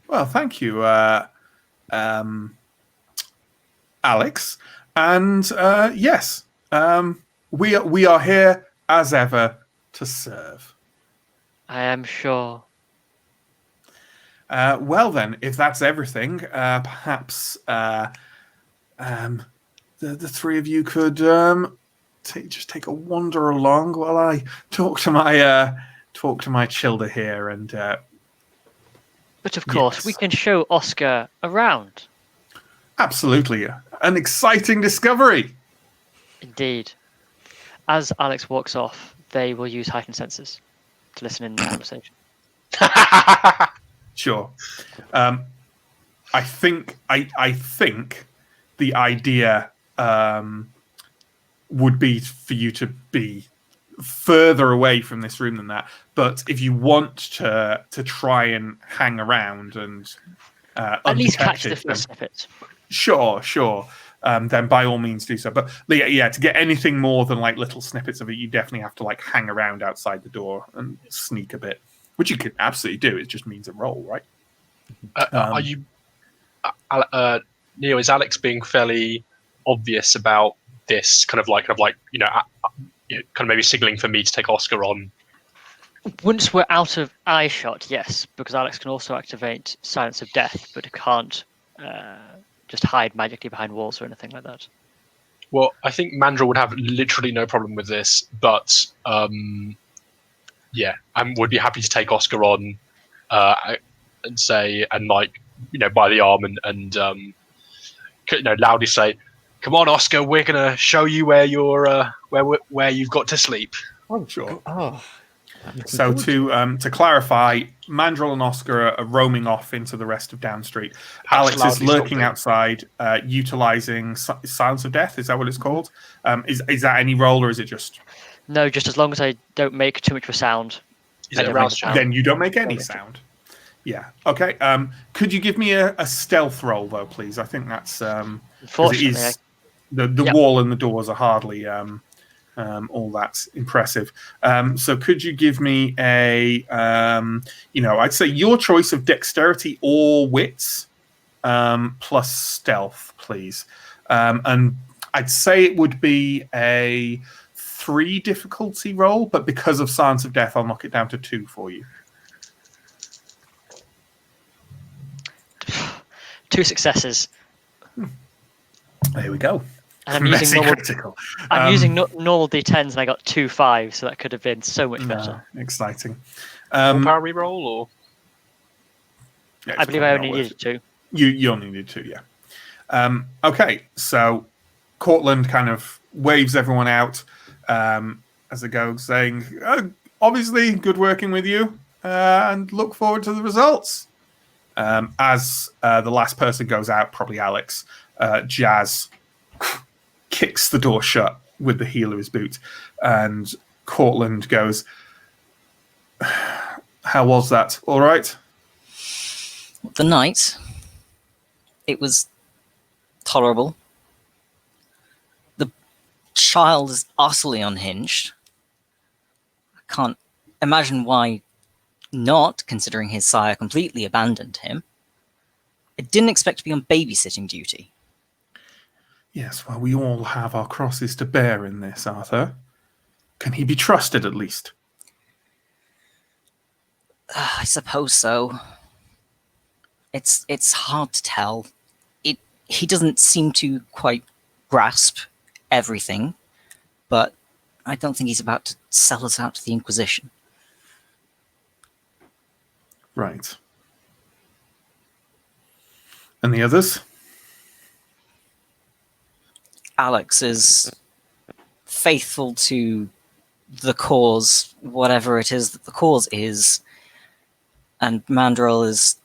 Well, thank you, Alex. And yes, we are here as ever to serve. I am sure. Well then, if that's everything, perhaps the three of you could just take a wander along while I talk to my childer here. And But of course, yes. we can show Oscar around. Absolutely, an exciting discovery. Indeed. As Alex walks off, they will use heightened senses to listen in the conversation. Sure. I think the idea would be for you to be further away from this room than that. But if you want to try and hang around and At least catch the undetected, first snippets. Sure. Then by all means do so. But yeah, to get anything more than like little snippets of it, you definitely have to like hang around outside the door and sneak a bit, which you can absolutely do. It just means a roll, right? Are you, Neill? Is Alex being fairly obvious about this? Kind of like kind of maybe signaling for me to take Oscar on. Once we're out of eye shot, yes, because Alex can also activate Silence of Death, but it can't just hide magically behind walls or anything like that. Well, I think Mandrill would have literally no problem with this, but yeah, I would be happy to take Oscar on and say, and like, by the arm and loudly say, "Come on, Oscar, we're gonna show you where you're where you've got to sleep." Oh, sure. Oh, So to clarify, Mandrill and Oscar are roaming off into the rest of Down Street. Alex is loudly lurking something. outside, utilizing Silence of Death. Is that what it's called? Is that any roll, or is it just? No, just as long as I don't make too much of a sound. Is I it don't a rouse make a check? sound. Then you don't make any sound. Yeah. Okay. Could you give me a stealth roll though, please? I think that's 'cause it Unfortunately, is the wall and the doors are hardly all that impressive. So could you give me a I'd say your choice of dexterity or wits plus stealth, please. And I'd say it would be a 3 difficulty roll, but because of Silence of Death, I'll knock it down to 2 for you. 2 successes. There we go. And I'm using Messy normal. critical. I'm using normal d10s, and I got 2 5s, so that could have been so much better. Exciting. Full power reroll or? Yeah, I it's believe I probably only not worth needed it. 2. You only need 2, yeah. Okay, so Cortland kind of waves everyone out as they go, saying, obviously, good working with you, and look forward to the results. As the last person goes out, probably Alex, Jazz kicks the door shut with the heel of his boot, and Cortland goes, "How was that? All right?" The night, it was tolerable. The child is utterly unhinged. I can't imagine why not, considering his sire completely abandoned him. I didn't expect to be on babysitting duty. Yes, well, we all have our crosses to bear in this, Arthur. Can he be trusted, at least? I suppose so. It's hard to tell. He doesn't seem to quite grasp everything, but I don't think he's about to sell us out to the Inquisition. Right. And the others? Alex is faithful to the cause, whatever it is that the cause is, and Mandrill is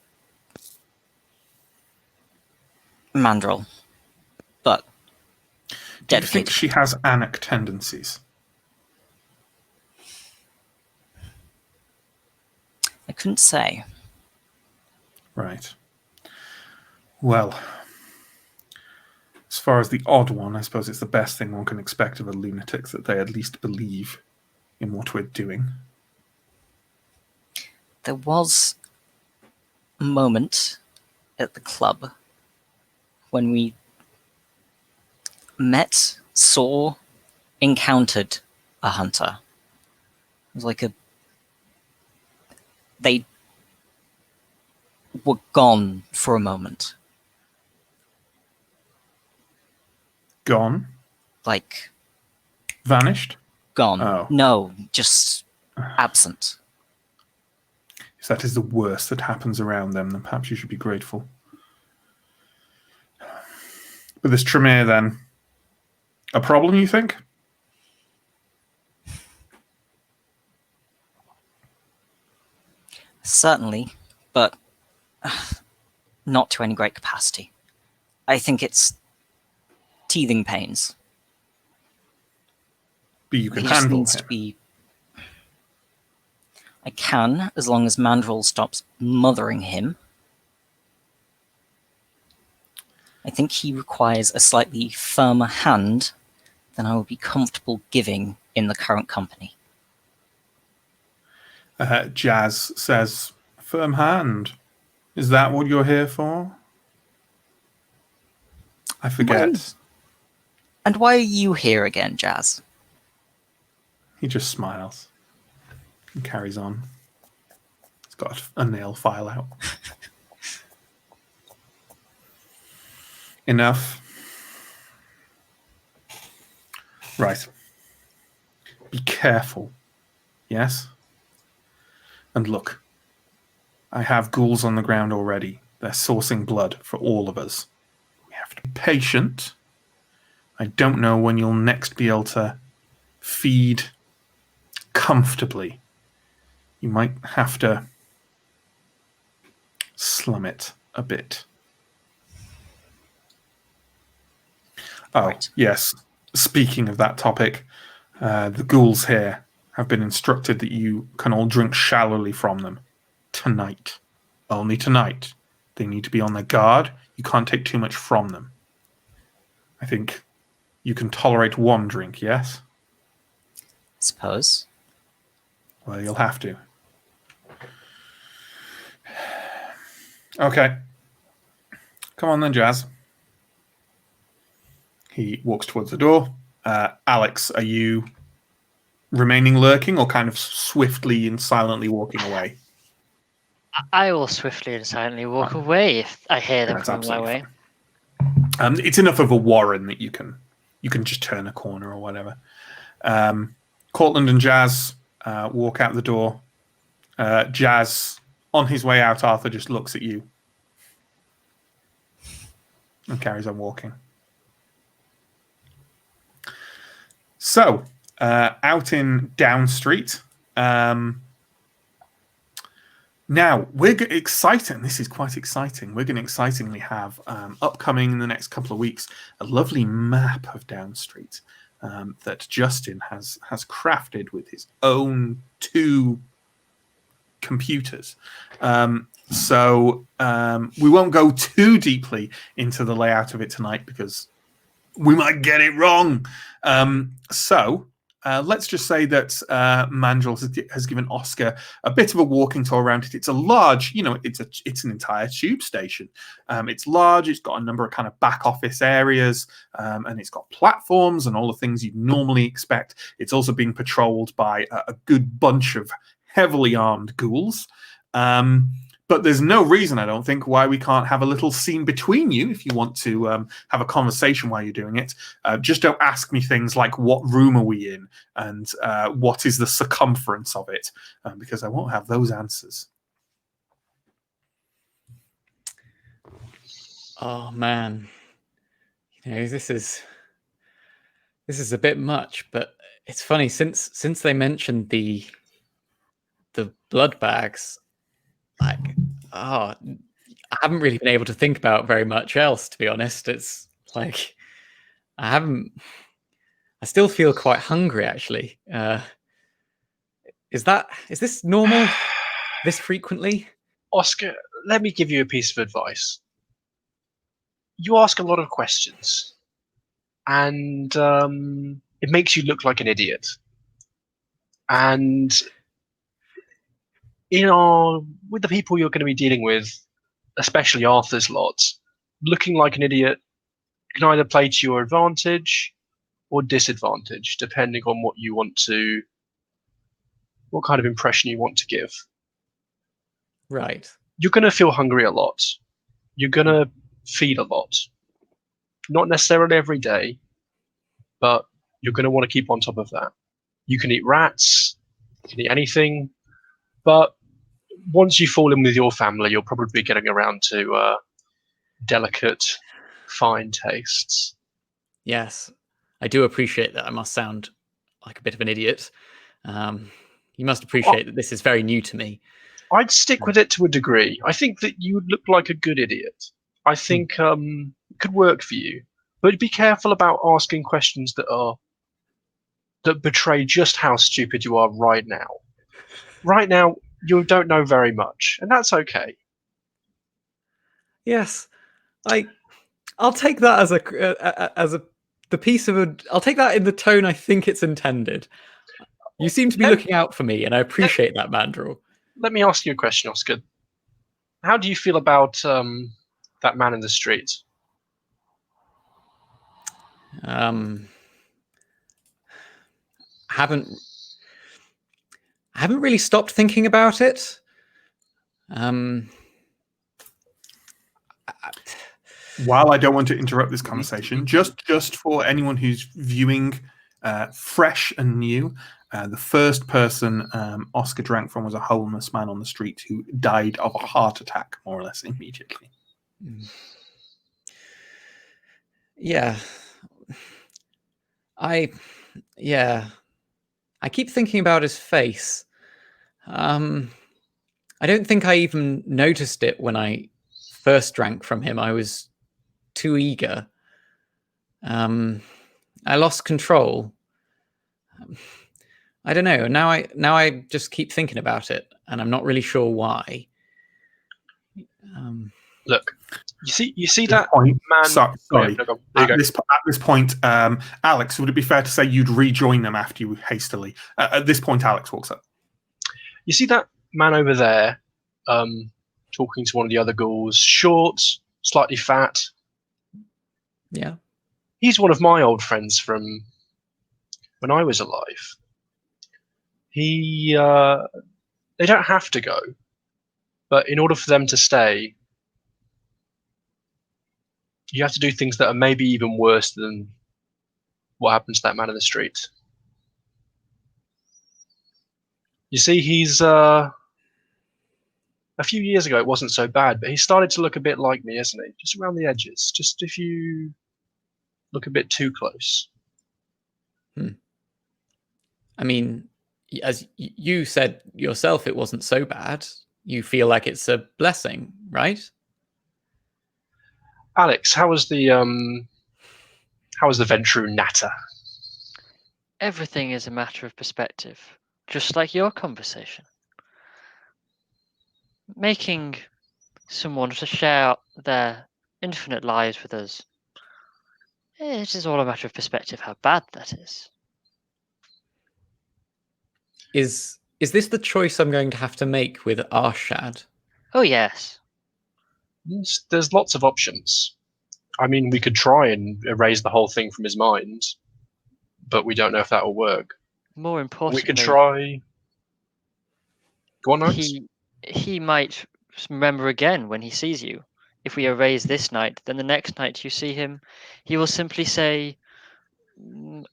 Mandrill, but Do you dedicated. think she has Anak tendencies? I couldn't say. Right. Well, as far as the odd one, I suppose it's the best thing one can expect of a lunatic, that they at least believe in what we're doing. There was a moment at the club when we met, saw, encountered a hunter. It was like they were gone for a moment. Gone? Like, Vanished? gone. Oh. No, just absent. If that is the worst that happens around them, then perhaps you should be grateful. But this Tremere, then, a problem, you think? Certainly, but not to any great capacity. I think it's teething pains. But you can He just handle needs him. to be... I can, as long as Mandrill stops mothering him. I think he requires a slightly firmer hand than I would be comfortable giving in the current company. Jazz says, firm hand. Is that what you're here for? I forget. And why are you here again, Jazz? He just smiles and carries on. He's got a nail file out. Enough. Right. Be careful. Yes? And look, I have ghouls on the ground already. They're sourcing blood for all of us. We have to be patient. I don't know when you'll next be able to feed comfortably. You might have to slum it a bit. Oh, Right. yes. Speaking of that topic, the ghouls here have been instructed that you can all drink shallowly from them tonight. Only tonight. They need to be on their guard. You can't take too much from them. I think you can tolerate one drink, yes? Suppose. Well, you'll have to. Okay. Come on then, Jazz. He walks towards the door. Alex, are you remaining lurking or kind of swiftly and silently walking away? I will swiftly and silently walk away if I hear them That's coming my absolutely way. It's enough of a warren that you can just turn a corner or whatever. Cortland and Jazz walk out the door. Jazz, on his way out, Arthur just looks at you and carries on walking. So, out in Down Street. Now, we're exciting. This is quite exciting. We're going to excitingly have upcoming in the next couple of weeks a lovely map of Down Street that Justin has crafted with his own 2 computers. So we won't go too deeply into the layout of it tonight because we might get it wrong. So let's just say that Mandrill has given Oscar a bit of a walking tour around it. It's a large, it's an entire tube station. It's large. It's got a number of kind of back office areas, and it's got platforms and all the things you'd normally expect. It's also being patrolled by a good bunch of heavily armed ghouls. But there's no reason, I don't think, why we can't have a little scene between you if you want to have a conversation while you're doing it. Just don't ask me things like what room are we in and what is the circumference of it, because I won't have those answers. Oh man, this is a bit much, but it's funny since they mentioned the blood bags, like, I haven't really been able to think about very much else, to be honest. It's like I still feel quite hungry, actually. Is this normal this frequently? Oscar, let me give you a piece of advice. You ask a lot of questions, and it makes you look like an idiot. And with the people you're going to be dealing with, especially Arthur's lot, looking like an idiot can either play to your advantage or disadvantage, depending on what kind of impression you want to give. Right. You're going to feel hungry a lot. You're going to feed a lot. Not necessarily every day, but you're going to want to keep on top of that. You can eat rats, you can eat anything, but once you fall in with your family, you'll probably be getting around to delicate, fine tastes. Yes, I do appreciate that. I must sound like a bit of an idiot. You must appreciate that this is very new to me. I'd stick with it to a degree. I think that you would look like a good idiot. I think it could work for you. But be careful about asking questions that betray just how stupid you are right now. Right now, you don't know very much, and that's okay. Yes, I'll take that as the piece of I'll take that in the tone I think it's intended. You seem to be looking out for me, and I appreciate that, Mandrill. Let me ask you a question, Oscar. How do you feel about that man in the street? I haven't really stopped thinking about it. While I don't want to interrupt this conversation, just for anyone who's viewing fresh and new, the first person Oscar drank from was a homeless man on the street who died of a heart attack, more or less immediately. Yeah. I keep thinking about his face. I don't think I even noticed it when I first drank from him. I was too eager. I lost control. I don't know. Now I just keep thinking about it, and I'm not really sure why. Look, you see that point, man. Sorry. At this point, Alex, would it be fair to say you'd rejoin them after you hastily? At this point, Alex walks up. You see that man over there, talking to one of the other ghouls, short, slightly fat. Yeah. He's one of my old friends from when I was alive. They don't have to go, but in order for them to stay, you have to do things that are maybe even worse than what happened to that man in the street. You see, he's a few years ago it wasn't so bad, but he started to look a bit like me, isn't he? Just around the edges. Just if you look a bit too close. I mean, as you said yourself, it wasn't so bad. You feel like it's a blessing, right? Alex, how was the Ventru Natter? Everything is a matter of perspective, just like your conversation. Making someone to share their infinite lives with us, it is all a matter of perspective how bad that is. Is this the choice I'm going to have to make with Arshad? Oh yes. There's lots of options. I mean, we could try and erase the whole thing from his mind, but we don't know if that will work. More importantly, We could try. Go on, Alex. he might remember again when he sees you. If we erase this night, then the next night you see him, he will simply say,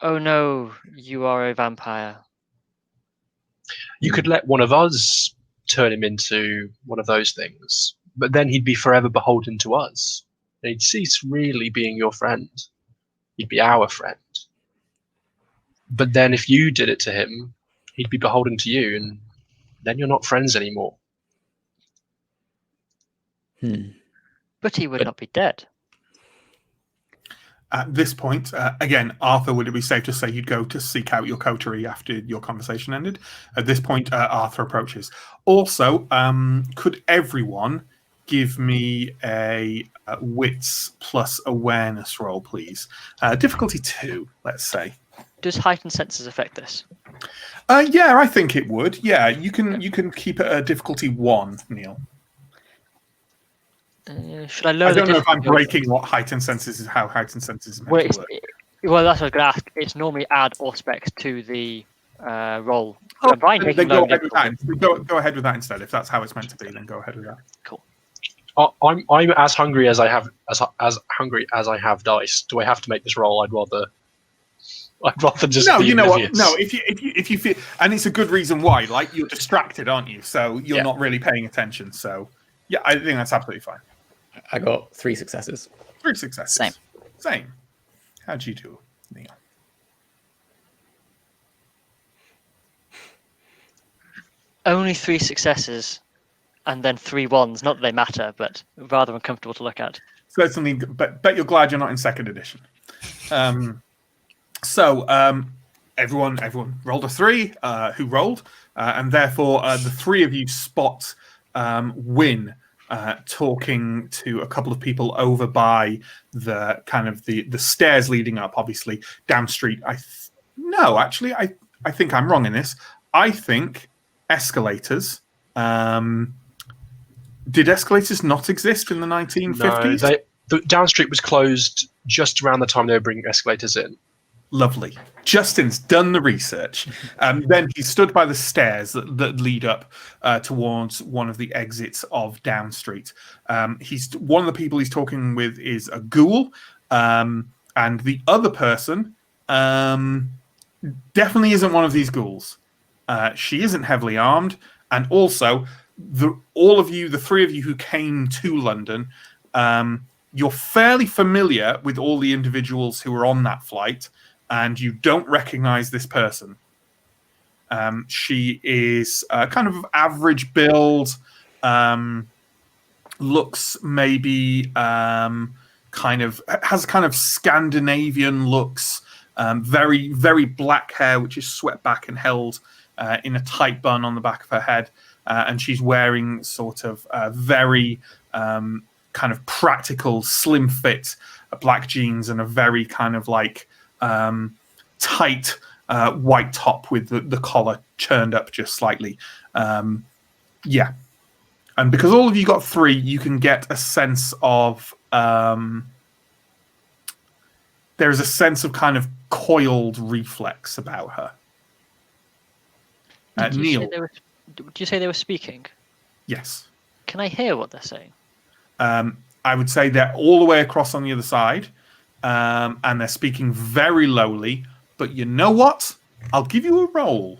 "Oh no, you are a vampire." You could let one of us turn him into one of those things, but then he'd be forever beholden to us. And he'd cease really being your friend. He'd be our friend. But then if you did it to him, he'd be beholden to you, and then you're not friends anymore. But he would not be dead. At this point, again, Arthur, would it be safe to say you'd go to seek out your coterie after your conversation ended? At this point, Arthur approaches. Also, could everyone give me a wits plus awareness roll, please? Difficulty 2, let's say. Does heightened senses affect this? Yeah, I think it would. Yeah, you can keep it at difficulty 1, Neill. Should I lower I don't the know if I'm difficulty? breaking what heightened senses is, how heightened senses is meant Well, to work. well, that's what I was going to ask. It's normally add or spec to the roll. Oh, I'm fine then making go low ahead with difficulty. that. Go ahead with that instead. If that's how it's meant to be, then go ahead with that. Cool. I'm as hungry as I have as hungry as I have dice. Do I have to make this roll? I'd rather just No, be you know what? oblivious. No, if you feel, and it's a good reason why. Like, you're distracted, aren't you? So you're not really paying attention. So yeah, I think that's absolutely fine. I got 3 successes. 3 successes. Same. How'd you do, Neill? Only 3 successes, and then 3 ones. Not that they matter, but rather uncomfortable to look at. Certainly, but bet you're glad you're not in second edition. Everyone rolled a 3. Who rolled, and therefore the 3 of you spot Wynne talking to a couple of people over by the kind of the stairs leading up, obviously down street. I think I'm wrong in this. I think escalators. Did escalators not exist in the 1950s? No, the Down Street was closed just around the time they were bringing escalators in. Lovely. Justin's done the research. Then he stood by the stairs that lead up towards one of the exits of Down Street. He's one of the people he's talking with is a ghoul, and the other person definitely isn't one of these ghouls. She isn't heavily armed, and also the 3 of you who came to London, you're fairly familiar with all the individuals who were on that flight. And you don't recognize this person. She is kind of average build, looks maybe kind of has kind of Scandinavian looks, very, very black hair, which is swept back and held in a tight bun on the back of her head. And she's wearing sort of very kind of practical, slim fit black jeans and a very kind of like tight white top with the collar turned up just slightly. And because all of you got 3, you can get a sense of there is a sense of kind of coiled reflex about her. Neill. Did you say they were speaking? Yes. Can I hear what they're saying? I would say they're all the way across on the other side. And they're speaking very lowly, but you know what? I'll give you a roll.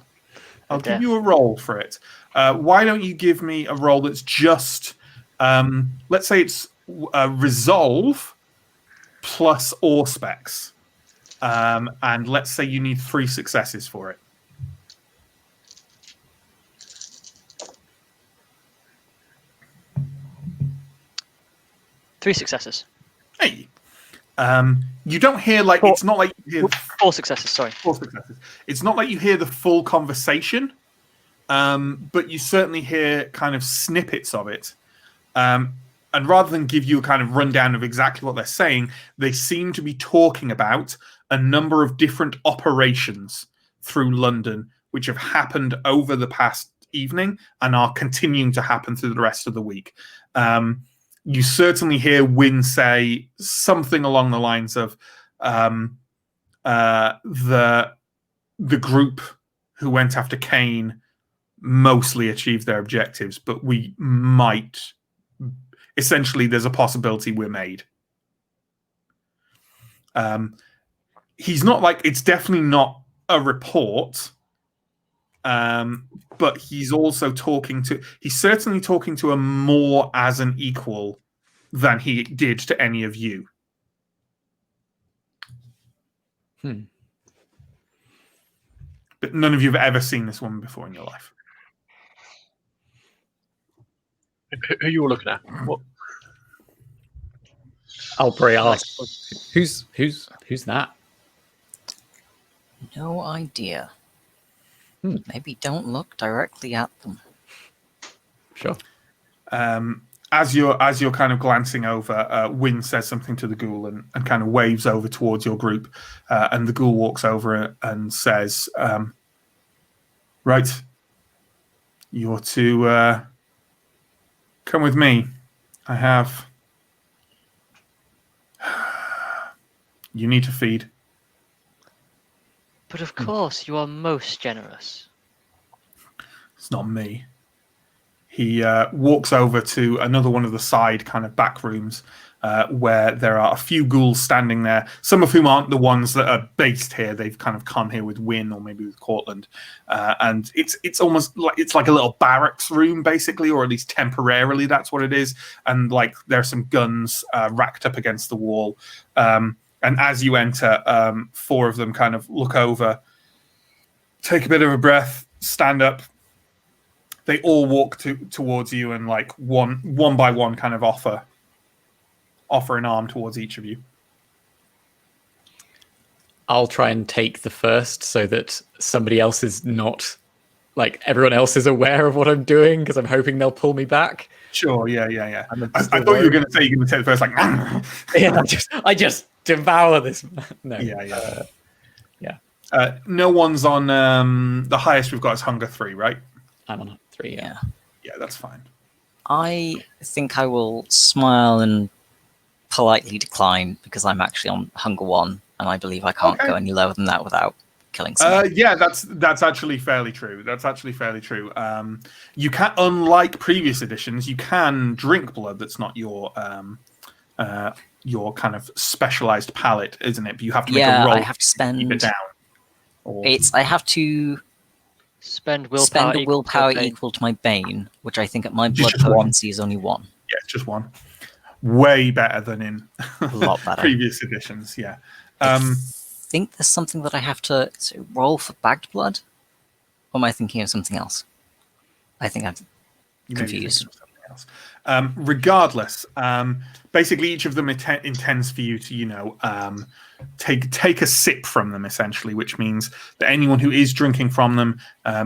I'll give you a roll for it. Why don't you give me a roll that's just, let's say it's resolve plus specs, and let's say you need 3 successes for it. Three successes. Hey. You don't hear like it's not like you hear 4 successes. Sorry, 4 successes. It's not like you hear the full conversation, but you certainly hear kind of snippets of it. And rather than give you a kind of rundown of exactly what they're saying, they seem to be talking about a number of different operations through London, which have happened over the past evening and are continuing to happen through the rest of the week. You certainly hear Wynne say something along the lines of the group who went after Kane mostly achieve their objectives, but we might. Essentially, there's a possibility we're made. He's not like, it's definitely not a report, but he's also he's certainly talking to him more as an equal than he did to any of you. But none of you have ever seen this woman before in your life. Who you all looking at? What? Albury asks, "Who's that?" No idea. Maybe don't look directly at them. Sure. As you're kind of glancing over, Wynne says something to the ghoul and kind of waves over towards your group, and the ghoul walks over and says, "Right, you're to come with me. I have. You need to feed." But of course, you are most generous. It's not me. He walks over to another one of the side kind of back rooms where there are a few ghouls standing there, some of whom aren't the ones that are based here. They've kind of come here with Wynne or maybe with Cortland. And it's almost like it's like a little barracks room, basically, or at least temporarily that's what it is. And like there are some guns racked up against the wall. And as you enter, 4 of them kind of look over, take a bit of a breath, stand up. They all walk towards you and like one by one kind of offer an arm towards each of you. I'll try and take the first so that somebody else is not, like everyone else is aware of what I'm doing, because I'm hoping they'll pull me back. Sure, yeah. I thought you were going to say you're going to take the first, like. Yeah, I just devour this. No. Yeah. No one's on the highest we've got is hunger 3, right? I'm on 3. Yeah. Yeah, that's fine. I think I will smile and politely decline because I'm actually on hunger 1, and I believe I can't go any lower than that without killing someone. Yeah, that's actually fairly true. You can, unlike previous editions, you can drink blood that's not your kind of specialized palate, isn't it? But you have to make a roll. I have to spend. Keep it down. I have to spend a willpower equal to my bane, which I think at my blood potency is only 1. Yeah, it's just 1. Way better than in a lot better. Previous editions. Yeah. I think there's something that I have to roll for bagged blood. Or am I thinking of something else? I think I'm confused. Regardless, basically each of them intends for you to, take a sip from them, essentially, which means that anyone who is drinking from them,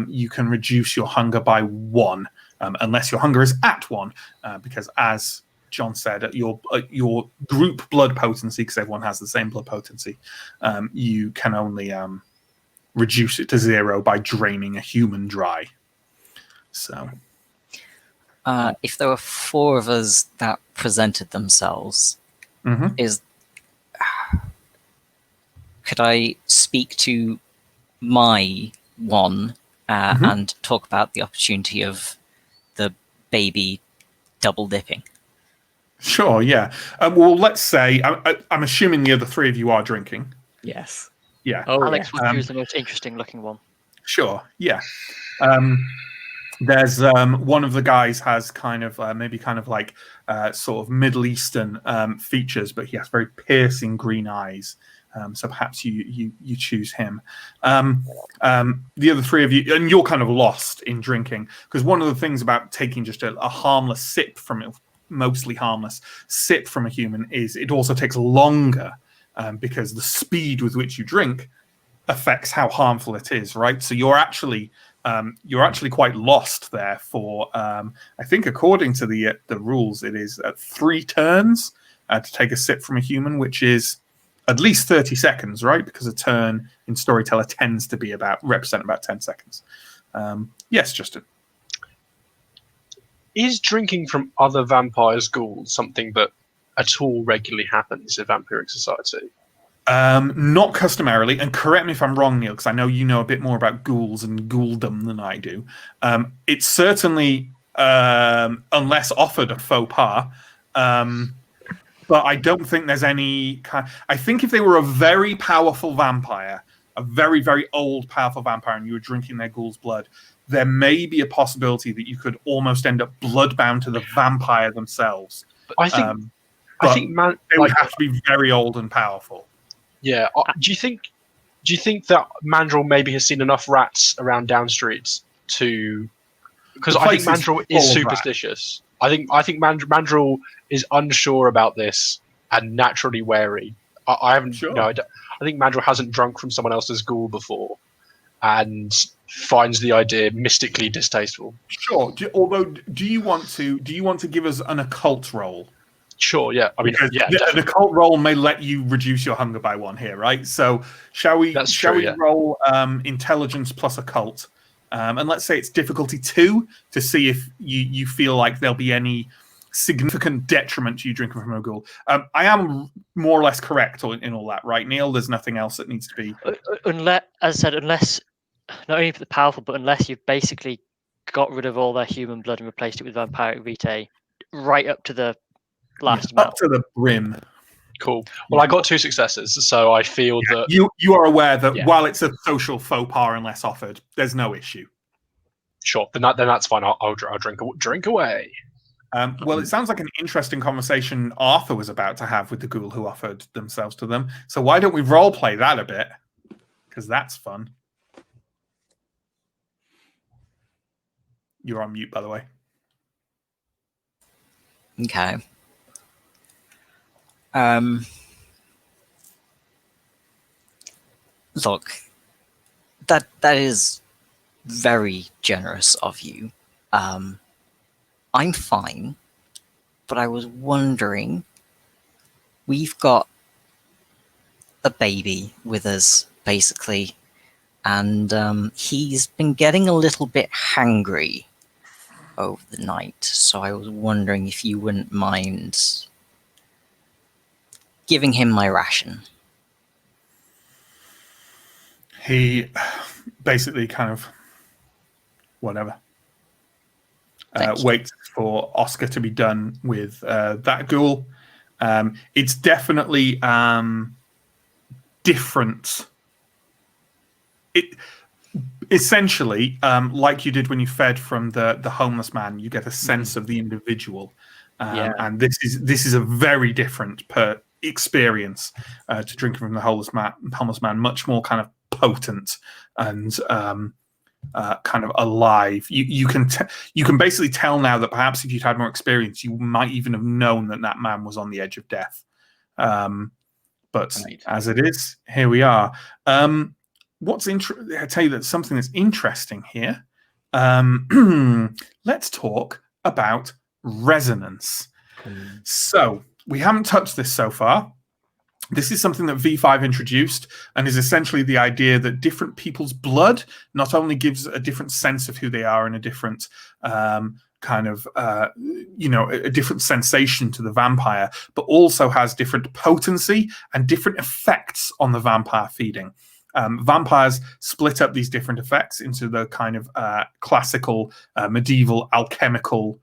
you can reduce your hunger by 1, unless your hunger is at 1, because as John said, at your group blood potency, because everyone has the same blood potency, you can only reduce it to 0 by draining a human dry. So, if there were 4 of us that presented themselves, could I speak to my one and talk about the opportunity of the baby double dipping? Sure, yeah. Well, let's say I'm assuming the other 3 of you are drinking. Yes. Yeah. Oh, Alex would choose the most interesting looking one. Sure, yeah. There's one of the guys has kind of maybe kind of like sort of Middle Eastern features, but he has very piercing green eyes. So perhaps you choose him. The other 3 of you, and you're kind of lost in drinking, because one of the things about taking just a harmless sip from it, mostly harmless sip from a human, is it also takes longer because the speed with which you drink affects how harmful it is, right? So you're actually quite lost there for I think according to the rules it is 3 turns to take a sip from a human, which is at least 30 seconds, right? Because a turn in Storyteller tends to be represent about 10 seconds. Yes, Justin. Is drinking from other vampires' ghouls something that at all regularly happens in vampiric society? Not customarily, and correct me if I'm wrong, Neill, because I know you know a bit more about ghouls and ghouldom than I do. It's certainly, unless offered a faux pas, but I don't think there's any kind. I think if they were a very powerful vampire, a very, very old, powerful vampire, and you were drinking their ghoul's blood, there may be a possibility that you could almost end up bloodbound to the vampire themselves. I think they would have to be very old and powerful. Yeah. Do you think that Mandrill maybe has seen enough rats around Down Street to? Because I think Mandrill is superstitious. I think Mandrill is unsure about this and naturally wary. I haven't. Sure. No, I think Mandrill hasn't drunk from someone else's ghoul before, and finds the idea mystically distasteful. Sure. Do you want to give us an occult roll? Sure, yeah. I mean, an occult roll may let you reduce your hunger by 1 here, right? So shall we roll intelligence plus occult? And let's say it's difficulty 2 to see if you feel like there'll be any significant detriment to you drinking from a ghoul. I am more or less correct in all that, right, Neill? There's nothing else that needs to be... Unless, as I said, unless, not only for the powerful, but unless you've basically got rid of all their human blood and replaced it with vampiric vitae right up to the last amount. Up to the brim. Cool. Well, I got 2 successes, so I feel that you are aware that while it's a social faux pas unless offered, there's no issue. Sure. Then that's fine. I'll drink away. Well, it sounds like an interesting conversation Arthur was about to have with the ghoul who offered themselves to them. So why don't we role play that a bit? Because that's fun. You're on mute, by the way. Okay. Look, that is very generous of you. I'm fine, but I was wondering, we've got a baby with us, basically, and he's been getting a little bit hangry over the night, so I was wondering if you wouldn't mind giving him my ration. He basically kind of whatever waits for Oscar to be done with that ghoul. It's definitely different. It essentially, like you did when you fed from the homeless man, you get a sense of the individual, and this is a very different experience to drinking from the homeless man. Much more kind of potent and kind of alive. You can basically tell now that perhaps if you'd had more experience, you might even have known that man was on the edge of death. But as it is, here we are. I tell you that something that's interesting here. Let's talk about resonance. So we haven't touched this so far. This is something that V5 introduced and is essentially the idea that different people's blood not only gives a different sense of who they are and a different a different sensation to the vampire, but also has different potency and different effects on the vampire feeding. Vampires split up these different effects into the kind of classical medieval alchemical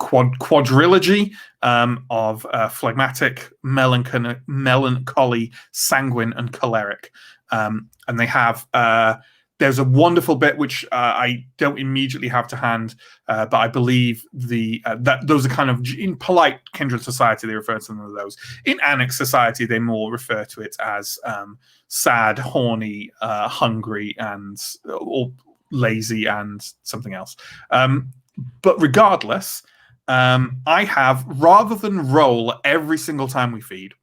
quadrilogy of phlegmatic, melancholy, sanguine, and choleric. And they have there's a wonderful bit which I don't immediately have to hand, but I believe that those are kind of, in polite kindred society they refer to them as those. In annex society they more refer to it as sad, horny, hungry, and or lazy, and something else. But regardless, I have, rather than roll every single time we feed,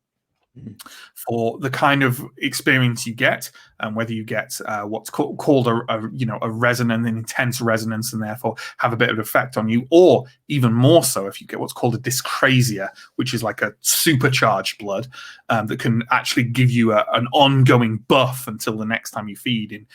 for the kind of experience you get, and whether you get what's called a resonant, an intense resonance, and therefore have a bit of effect on you, or even more so if you get what's called a dyscrasia, which is like a supercharged blood that can actually give you an ongoing buff until the next time you feed in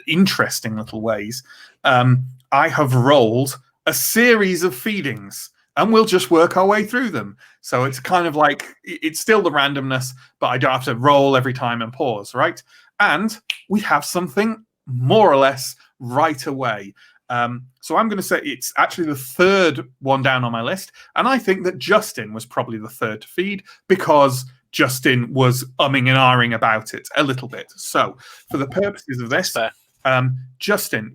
interesting little ways. I have rolled a series of feedings and we'll just work our way through them. So it's kind of like, it's still the randomness, but I don't have to roll every time and pause, right? And we have something more or less right away. So I'm going to say it's actually the third one down on my list. And I think that Justin was probably the third to feed because Justin was umming and ahhing about it a little bit. So for the purposes of this, Justin,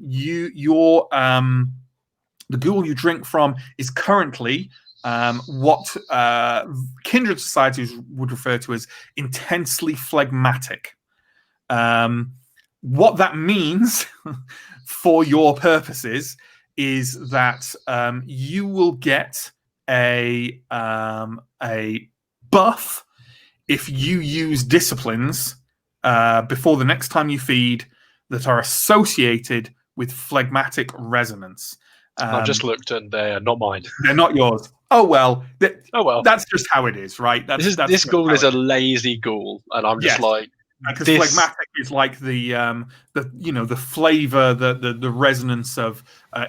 the ghoul you drink from is currently what kindred societies would refer to as intensely phlegmatic. What that means for your purposes is that you will get a buff if you use disciplines before the next time you feed that are associated with phlegmatic resonance. I've just looked and they're not mine. They're not yours. Oh well. Oh well. That's just how it is, right? This ghoul is a lazy ghoul, and I'm just like, because phlegmatic is like the flavor, the resonance of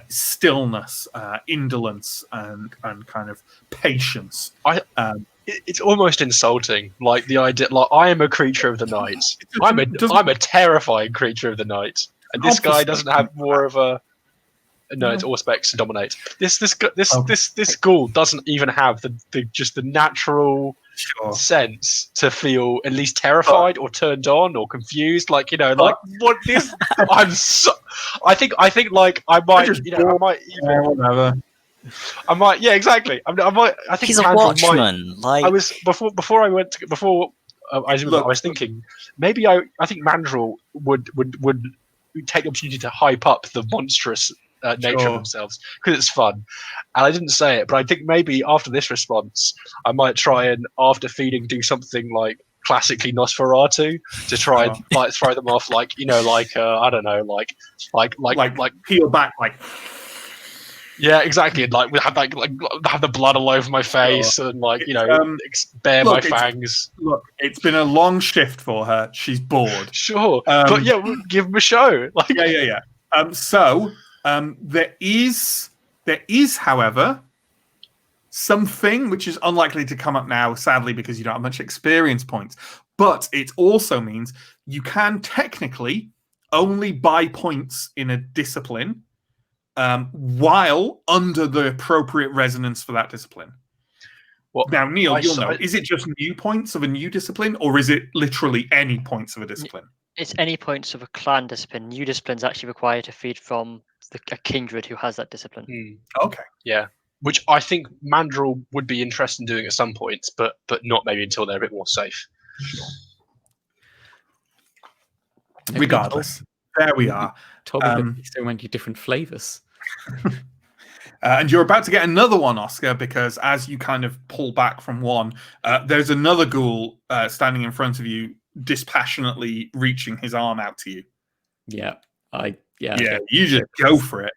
stillness, indolence, and kind of patience. It's almost insulting, like the idea. Like, I am a creature of the night. I'm a terrifying creature of the night, and this guy doesn't have more of a. No, it's all specs to dominate. This ghoul doesn't even have the natural sense to feel at least terrified or turned on or confused. Like, like what this. I think like I might yeah, exactly. I think he's a watchman. I was thinking maybe I think Mandrill would take the opportunity to hype up the monstrous nature of themselves because it's fun, and I didn't say it, but I think maybe after this response I might try and after feeding do something like classically Nosferatu to try and like throw them off, like I don't know, like peel back, like yeah, exactly, and like have the blood all over my face and bare my fangs. Look, it's been a long shift for her. She's bored. Sure, but yeah, we'll give them a show. Like yeah. There is, however, something which is unlikely to come up now, sadly, because you don't have much experience points. But it also means you can technically only buy points in a discipline while under the appropriate resonance for that discipline. Now, Neill, you'll know. Is it just new points of a new discipline, or is it literally any points of a discipline? It's any points of a clan discipline. New disciplines actually require to feed from a kindred who has that discipline. Okay. Yeah. Which I think Mandrill would be interested in doing at some points, but not maybe until they're a bit more safe. Sure. Regardless, there we are. Told me so many different flavors. And you're about to get another one, Oscar, because as you kind of pull back from one, there's another ghoul standing in front of you, dispassionately reaching his arm out to you. Yeah, you just go for it.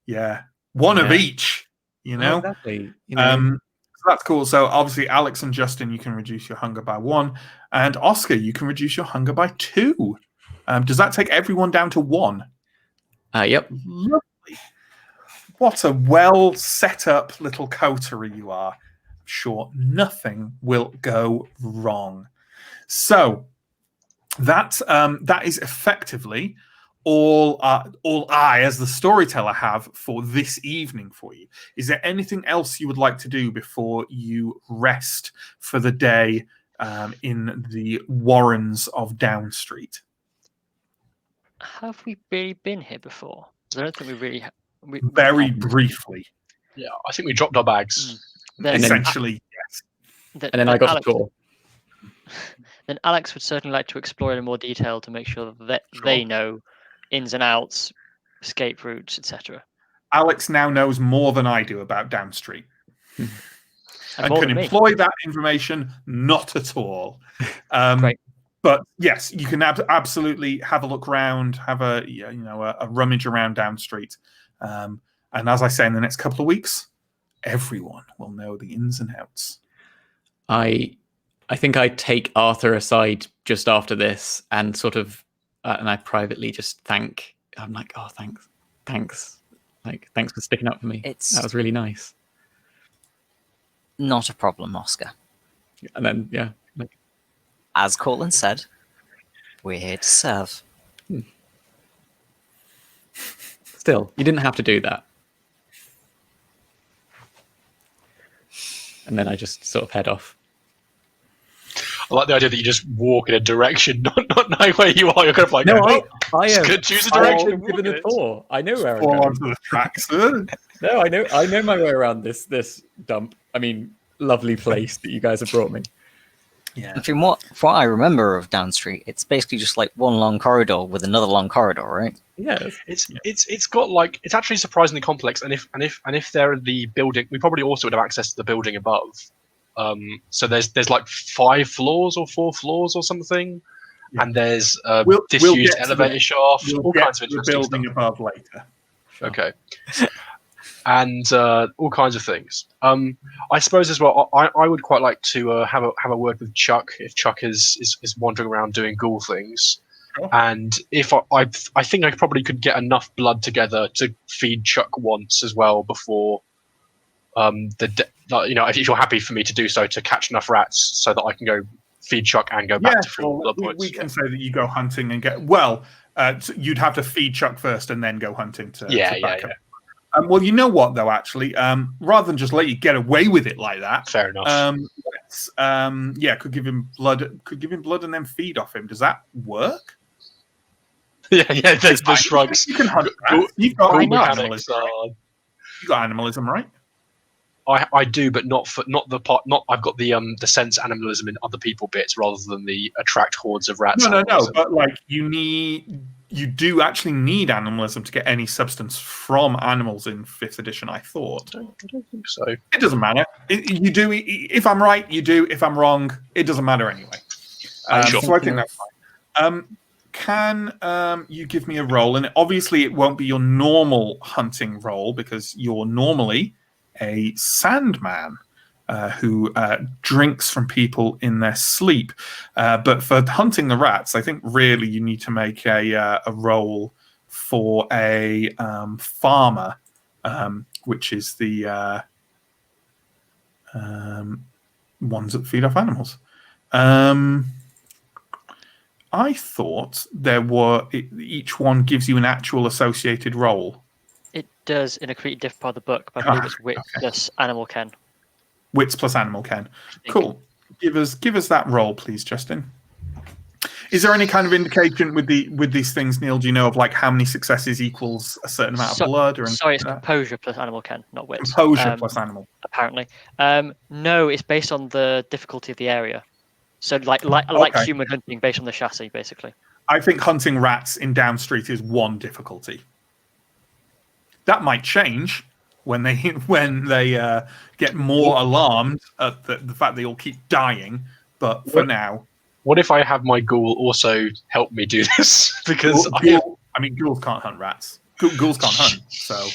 Yeah, one of each. Exactly. So that's cool. So obviously, Alex and Justin, you can reduce your hunger by 1, and Oscar, you can reduce your hunger by 2. Does that take everyone down to 1? Yep. Lovely. What a well set up little coterie you are. I'm sure nothing will go wrong. So that is effectively all I, as the storyteller, have for this evening for you. Is there anything else you would like to do before you rest for the day in the Warrens of Down Street? Have we really been here before? I don't think we really have. Very briefly. Yeah, I think we dropped our bags. Essentially, yes. And then I got a tour. Then Alex would certainly like to explore in more detail to make sure that they know ins and outs, escape routes, etc. Alex now knows more than I do about Down Street. And can employ that information? Not at all. Great. But yes, you can absolutely have a look around, have a rummage around Down Street. And as I say, in the next couple of weeks, everyone will know the ins and outs. I think I take Arthur aside just after this and sort of, and I privately just thank. I'm like, oh, thanks, like thanks for sticking up for me. That was really nice. Not a problem, Oscar. And then, yeah. Like, As Cortland said, we're here to serve. still, you didn't have to do that. And then I just sort of head off. I like the idea that you just walk in a direction, not knowing where you are. You're kind of like, No, oh, I just have could choose a direction. and walk given in a it. tour. I know where I'm Fall going. onto the tracks. Huh? No, I know my way around this dump. I mean, lovely place that you guys have brought me. Yeah. And from what I remember of Down Street, it's basically just like one long corridor with another long corridor, right? Yes. It's got like, it's actually surprisingly complex. And if they're in the building, we probably also would have access to the building above. So there's like 5 floors or 4 floors or something, Yeah. and there's We'll disused get to elevator shaft, We'll all get kinds of to the interesting building stuff. above later. Okay. And all kinds of things. I suppose as well, I would quite like to have a word with Chuck if Chuck is wandering around doing ghoul things. Sure. And if I think I probably could get enough blood together to feed Chuck once as well before if you're happy for me to do so, to catch enough rats so that I can go feed Chuck and go back to free blood points. We can say that you go hunting and get. Well, you'd have to feed Chuck first and then go hunting to. Yeah. Well, you know what though, actually, rather than just let you get away with it like that, Fair enough. could give him blood. Could give him blood and then feed off him. Does that work? yeah. There's the shrugs. You can hunt. You've got animalism. Right? You got animalism, right? I do, but not the part. Not I've got the sense animalism in other people bits rather than the attract hordes of rats. No. But like you do actually need animalism to get any substance from animals in 5th edition. I thought. I don't think so. It doesn't matter. You do. If I'm right, you do. If I'm wrong, it doesn't matter anyway. Sure. So I think that's fine. Can you give me a roll? And obviously, it won't be your normal hunting roll because you're normally a sandman who drinks from people in their sleep. But for hunting the rats, I think really you need to make a roll for a farmer, which is the ones that feed off animals. I thought each one gives you an actual associated roll. It does in a completely different part of the book, but I believe it's wit plus animal ken. Wits plus animal ken. Cool. Give us that roll, please, Justin. Is there any kind of indication with these things, Neill? Do you know of like how many successes equals a certain amount of blood? Or sorry, it's like composure plus animal ken, not wits. Composure plus animal. Apparently, no, it's based on the difficulty of the area. So like human hunting, based on the chassis, basically. I think hunting rats in Down Street is 1 difficulty. That might change when they get more alarmed at the fact they all keep dying. But for now, what if I have my ghoul also help me do this? Because ghouls can't hunt rats. Ghouls can't hunt. So,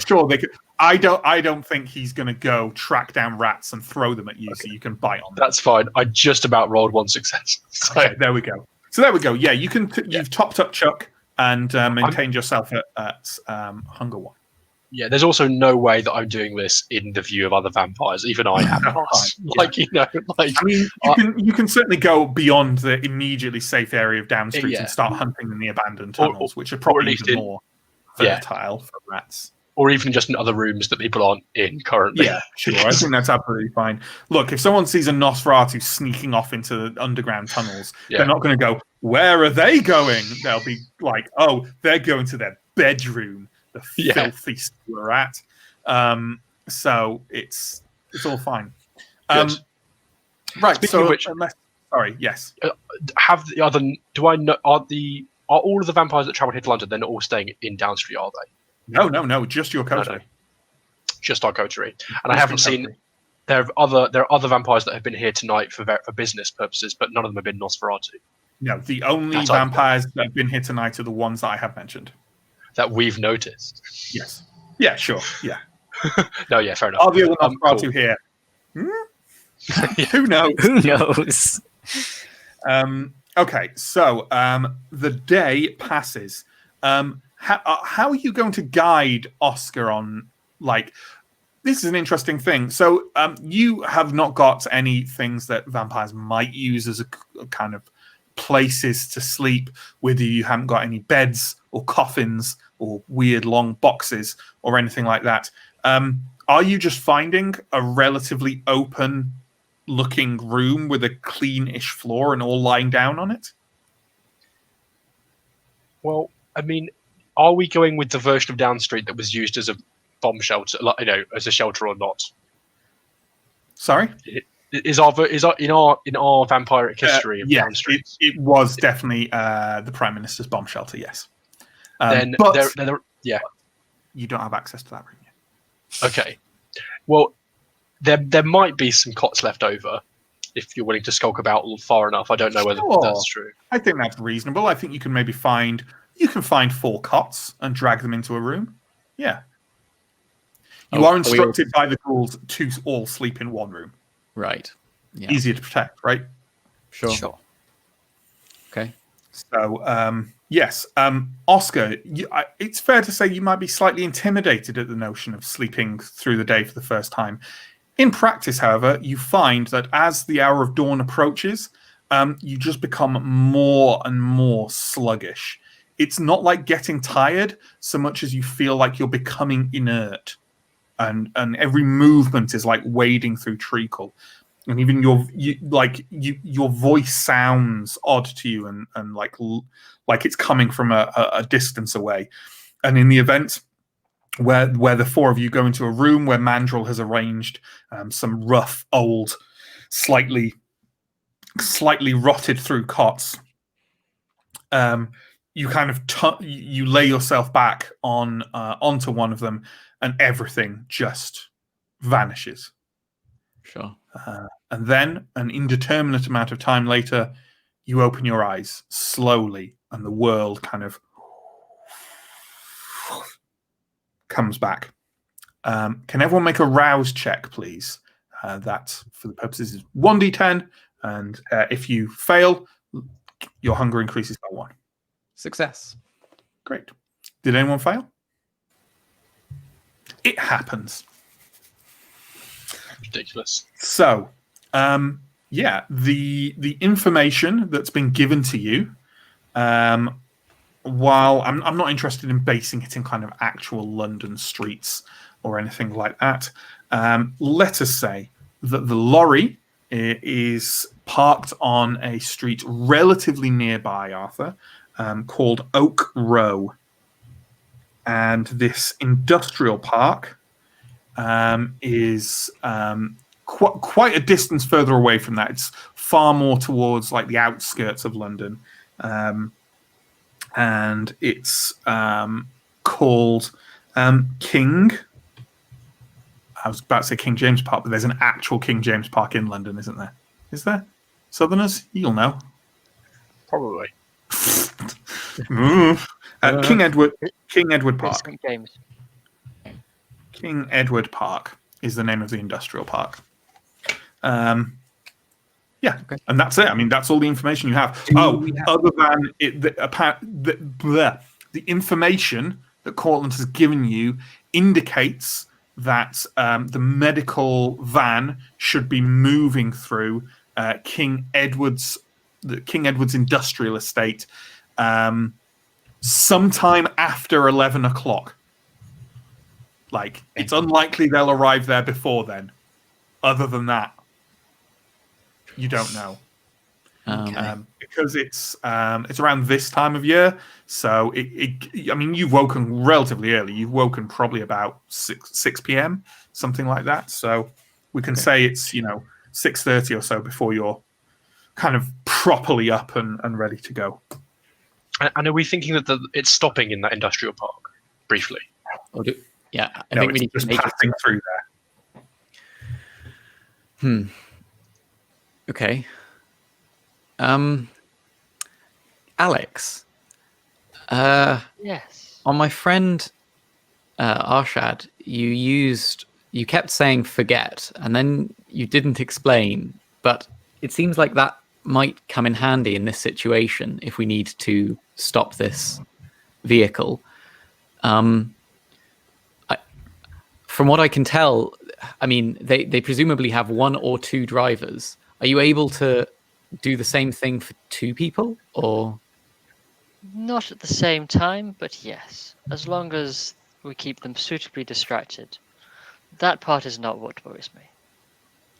sure they could. I don't think he's going to go track down rats and throw them at you so you can bite on them. That's fine. I just about rolled 1 success. So. Okay, there we go. Yeah, you can. You've topped up Chuck and maintained yourself at Hunger 1. Yeah, there's also no way that I'm doing this in the view of other vampires. Even I have passed. You can certainly go beyond the immediately safe area of Down Street and start hunting in the abandoned tunnels, which are probably even more fertile for rats. Or even just in other rooms that people aren't in currently. Yeah, sure. I think that's absolutely fine. Look, if someone sees a Nosferatu sneaking off into the underground tunnels, they're not going to go, where are they going? They'll be like, oh, they're going to their bedroom, the filthy rat. So it's all fine. Right. Speaking of which, sorry. Yes. Do I know? Are all of the vampires that travel here to London? They're not all staying in Down Street, are they? No. Just your coterie. No. Just our coterie. And I haven't seen. There are other vampires that have been here tonight for business purposes, but none of them have been Nosferatu. No, the only vampires that have been here tonight are the ones that I have mentioned. That we've noticed. Yes. Yeah, sure. Yeah. No, yeah, fair enough. Are the other Nosferatu here? Who knows? Who knows? Okay, so the day passes. How are you going to guide Oscar on, like, this is an interesting thing. So you have not got any things that vampires might use as a kind of places to sleep with you. You haven't got any beds or coffins or weird long boxes or anything like that. Are you just finding a relatively open looking room with a clean-ish floor and all lying down on it? Well, I mean, are we going with the version of Down Street that was used as a bomb shelter, like, as a shelter or not? Sorry? In our vampiric history of yes, Down Street? it was definitely the Prime Minister's bomb shelter, yes. But you don't have access to that room yet. Okay. Well, there might be some cots left over if you're willing to skulk about far enough. I don't know whether that's true. I think that's reasonable. I think you can maybe find 4 cots and drag them into a room. Yeah. You are instructed by the ghouls to all sleep in one room. Right. Yeah. Easier to protect, right? Sure. Okay. So, yes. Oscar, it's fair to say you might be slightly intimidated at the notion of sleeping through the day for the first time. In practice, however, you find that as the hour of dawn approaches, you just become more and more sluggish. It's not like getting tired so much as you feel like you're becoming inert. And every movement is like wading through treacle. And even your voice sounds odd to you and like it's coming from a distance away. And in the event where the 4 of you go into a room where Mandrill has arranged some rough, old, slightly rotted through cots, you kind of you lay yourself back onto one of them, and everything just vanishes. Sure. And then, an indeterminate amount of time later, you open your eyes slowly, and the world kind of comes back. Can everyone make a rouse check, please? That, for the purposes, is 1d10, and if you fail, your hunger increases by 1. Success. Great. Did anyone fail? It happens. Ridiculous. So, the information that's been given to you, while I'm not interested in basing it in kind of actual London streets or anything like that, let us say that the lorry is parked on a street relatively nearby, Arthur, called Oak Row. And this industrial park is quite a distance further away from that. It's far more towards like the outskirts of London. And it's called King. I was about to say King James Park, but there's an actual King James Park in London, isn't there? Is there? Southerners? You'll know. Probably. King Edward Park. St. James. King Edward Park is the name of the industrial park. Okay. And that's it. I mean, that's all the information you have. Other than the information that Cortland has given you indicates that the medical van should be moving through King Edward's industrial estate sometime after 11 o'clock. Like, it's unlikely they'll arrive there before then. Other than that, you don't know. Because it's around this time of year, so I mean, you've woken relatively early. You've woken probably about 6 p.m., something like that. So we can say it's 6:30 or so before you're kind of properly up and ready to go. And are we thinking that it's stopping in that industrial park briefly? I No, think we need just to make passing through there. Okay. Alex. Yes. On my friend Arshad, you kept saying forget, and then you didn't explain, but it seems like that might come in handy in this situation if we need to stop this vehicle. from what I can tell, I mean, they presumably have 1 or 2 drivers. Are you able to do the same thing for 2 people, or? Not at the same time, but yes. As long as we keep them suitably distracted. That part is not what worries me.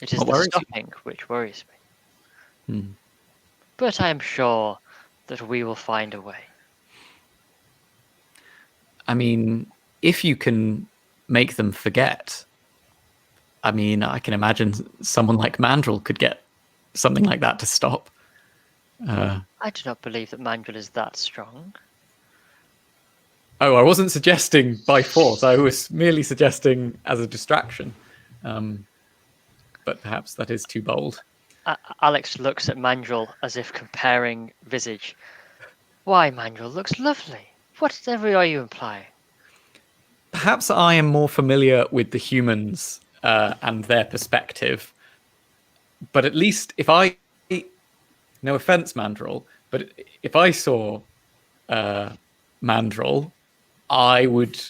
It is What the worries you? stopping which worries me. Hmm. But I am sure that we will find a way. I mean, if you can make them forget, I mean, I can imagine someone like Mandrill could get something like that to stop. I do not believe that Manuel is that strong. Oh, I wasn't suggesting by force. I was merely suggesting as a distraction. But perhaps that is too bold. Alex looks at Mandrill as if comparing visage. Why, Mandrill looks lovely. Whatever are you implying? Perhaps I am more familiar with the humans and their perspective. But at least if I, no offense, Mandrill, but if I saw Mandrill, I would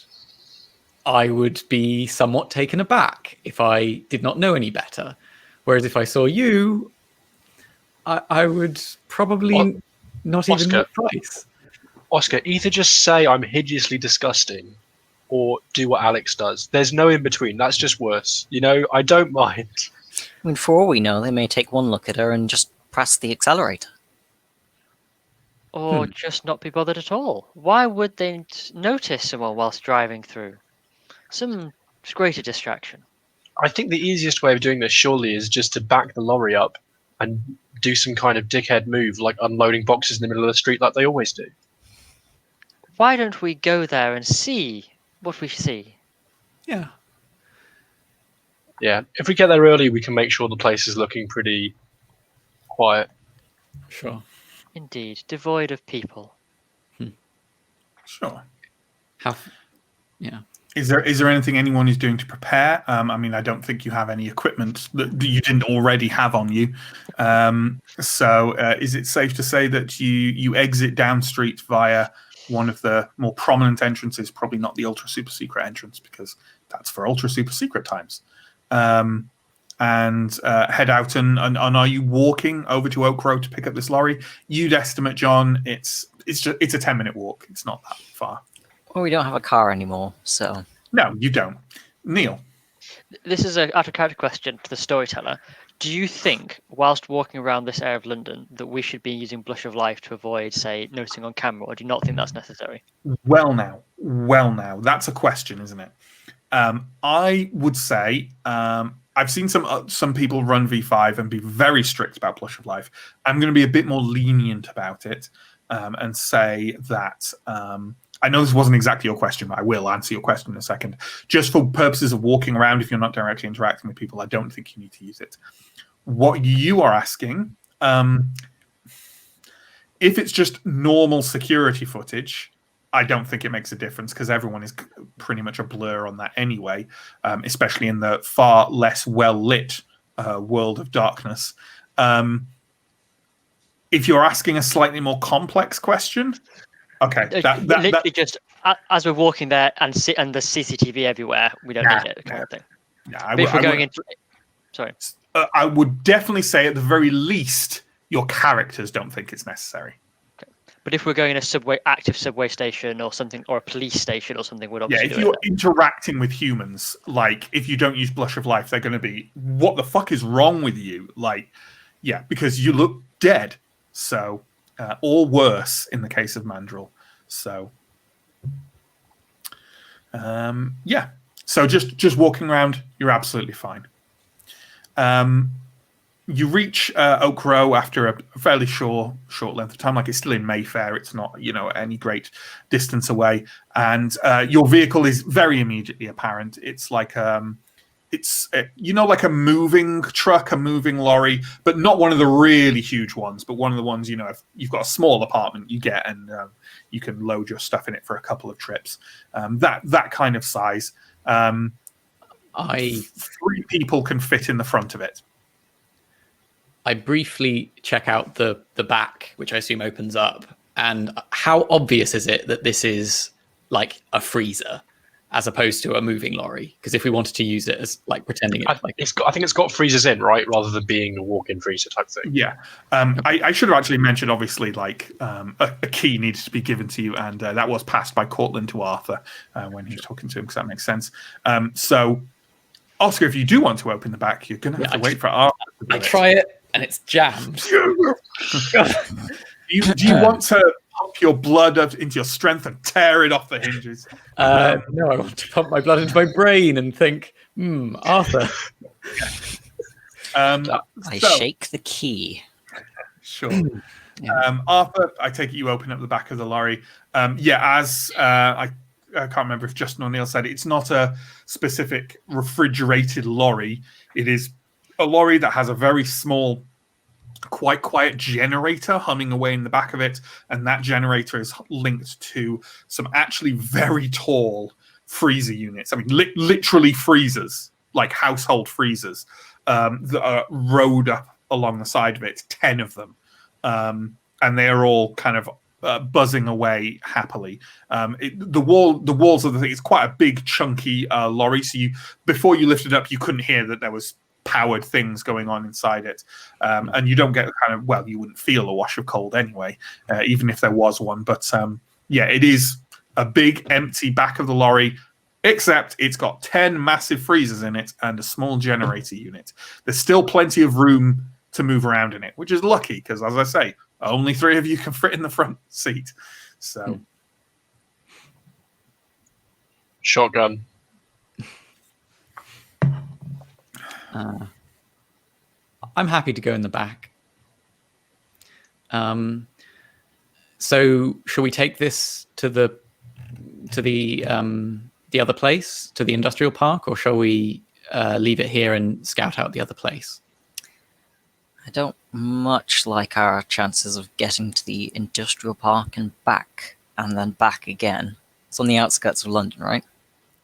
be somewhat taken aback if I did not know any better. Whereas if I saw you, I would probably not even Oscar. look twice. Oscar, either just say I'm hideously disgusting or do what Alex does. There's no in between. That's just worse. You know, I don't mind. I mean, for all we know, they may take one look at her and just press the accelerator. Or just not be bothered at all? Why would they notice someone whilst driving through? Some greater distraction. I think the easiest way of doing this surely is just to back the lorry up and do some kind of dickhead move, like unloading boxes in the middle of the street like they always do. Why don't we go there and see what we see? Yeah. Yeah, if we get there early, we can make sure the place is looking pretty quiet. Sure. Indeed, devoid of people. Sure. Yeah. Is there anything anyone is doing to prepare? I mean, I don't think you have any equipment that you didn't already have on you. So is it safe to say that you exit down street via one of the more prominent entrances, probably not the ultra super secret entrance, because that's for ultra super secret times, and head out and are you walking over to Oak Road to pick up this lorry? You'd estimate, John, it's a 10-minute walk. It's not that far. Well, we don't have a car anymore, so... No, you don't. Neill. This is an out-of-character question to the storyteller. Do you think, whilst walking around this area of London, that we should be using Blush of Life to avoid, say, noticing on camera, or do you not think that's necessary? Well now. That's a question, isn't it? I would say I've seen some people run V5 and be very strict about Blush of Life. I'm going to be a bit more lenient about it and say that... I know this wasn't exactly your question, but I will answer your question in a second. Just for purposes of walking around, if you're not directly interacting with people, I don't think you need to use it. What you are asking, if it's just normal security footage, I don't think it makes a difference because everyone is pretty much a blur on that anyway, especially in the far less well-lit world of darkness. If you're asking a slightly more complex question... Okay, literally just as we're walking there and the CCTV everywhere, we don't need it, kind of thing. Yeah, if we're going into, sorry, I would definitely say at the very least your characters don't think it's necessary. Okay. But if we're going in a active subway station or something, or a police station or something, we'd obviously if you're interacting with humans, like if you don't use Blush of Life, they're going to be, what the fuck is wrong with you? Like, yeah, because you look dead. So. Or worse in the case of Mandrill. So, yeah. So just walking around, you're absolutely fine. You reach Oak Row after a fairly short length of time. Like it's still in Mayfair. It's not, any great distance away. And your vehicle is very immediately apparent. It's like like a moving truck, a moving lorry, but not one of the really huge ones, but one of the ones, if you've got a small apartment you get and you can load your stuff in it for a couple of trips. That kind of size. 3 people can fit in the front of it. I briefly check out the back, which I assume opens up. And how obvious is it that this is like a freezer? as opposed to a moving lorry. Because if we wanted to use it as like pretending it's like I think it's got freezers in, right, rather than being a walk-in freezer type thing. Yeah. I should have actually mentioned, obviously, like a key needed to be given to you, and that was passed by Cortland to Arthur when he was talking to him, because that makes sense. So, Oscar, if you do want to open the back, you're going to have to wait for Arthur to do I it. try it and it's jammed. Do you want to pump your blood up into your strength and tear it off the hinges? No, I want to pump my blood into my brain and think, Arthur. I shake the key. Sure. Arthur, I take it you open up the back of the lorry. As I can't remember if Justin or Neill said, it's not a specific refrigerated lorry. It is a lorry that has a very small, quite quiet generator humming away in the back of it, and that generator is linked to some actually very tall freezer units. I mean, literally freezers, like household freezers, that are rowed up along the side of it, 10 of them. And they are all kind of buzzing away happily. The walls of the thing, it's quite a big, chunky lorry. So before you lift it up, you couldn't hear that there was powered things going on inside it. And you don't get you wouldn't feel a wash of cold anyway, even if there was one. But it is a big, empty back of the lorry, except it's got 10 massive freezers in it and a small generator unit. There's still plenty of room to move around in it, which is lucky because, as I say, only 3 of you can fit in the front seat. So, shotgun. I'm happy to go in the back. So, shall we take this to the other place, to the industrial park, or shall we leave it here and scout out the other place? I don't much like our chances of getting to the industrial park and then back again. It's on the outskirts of London, right?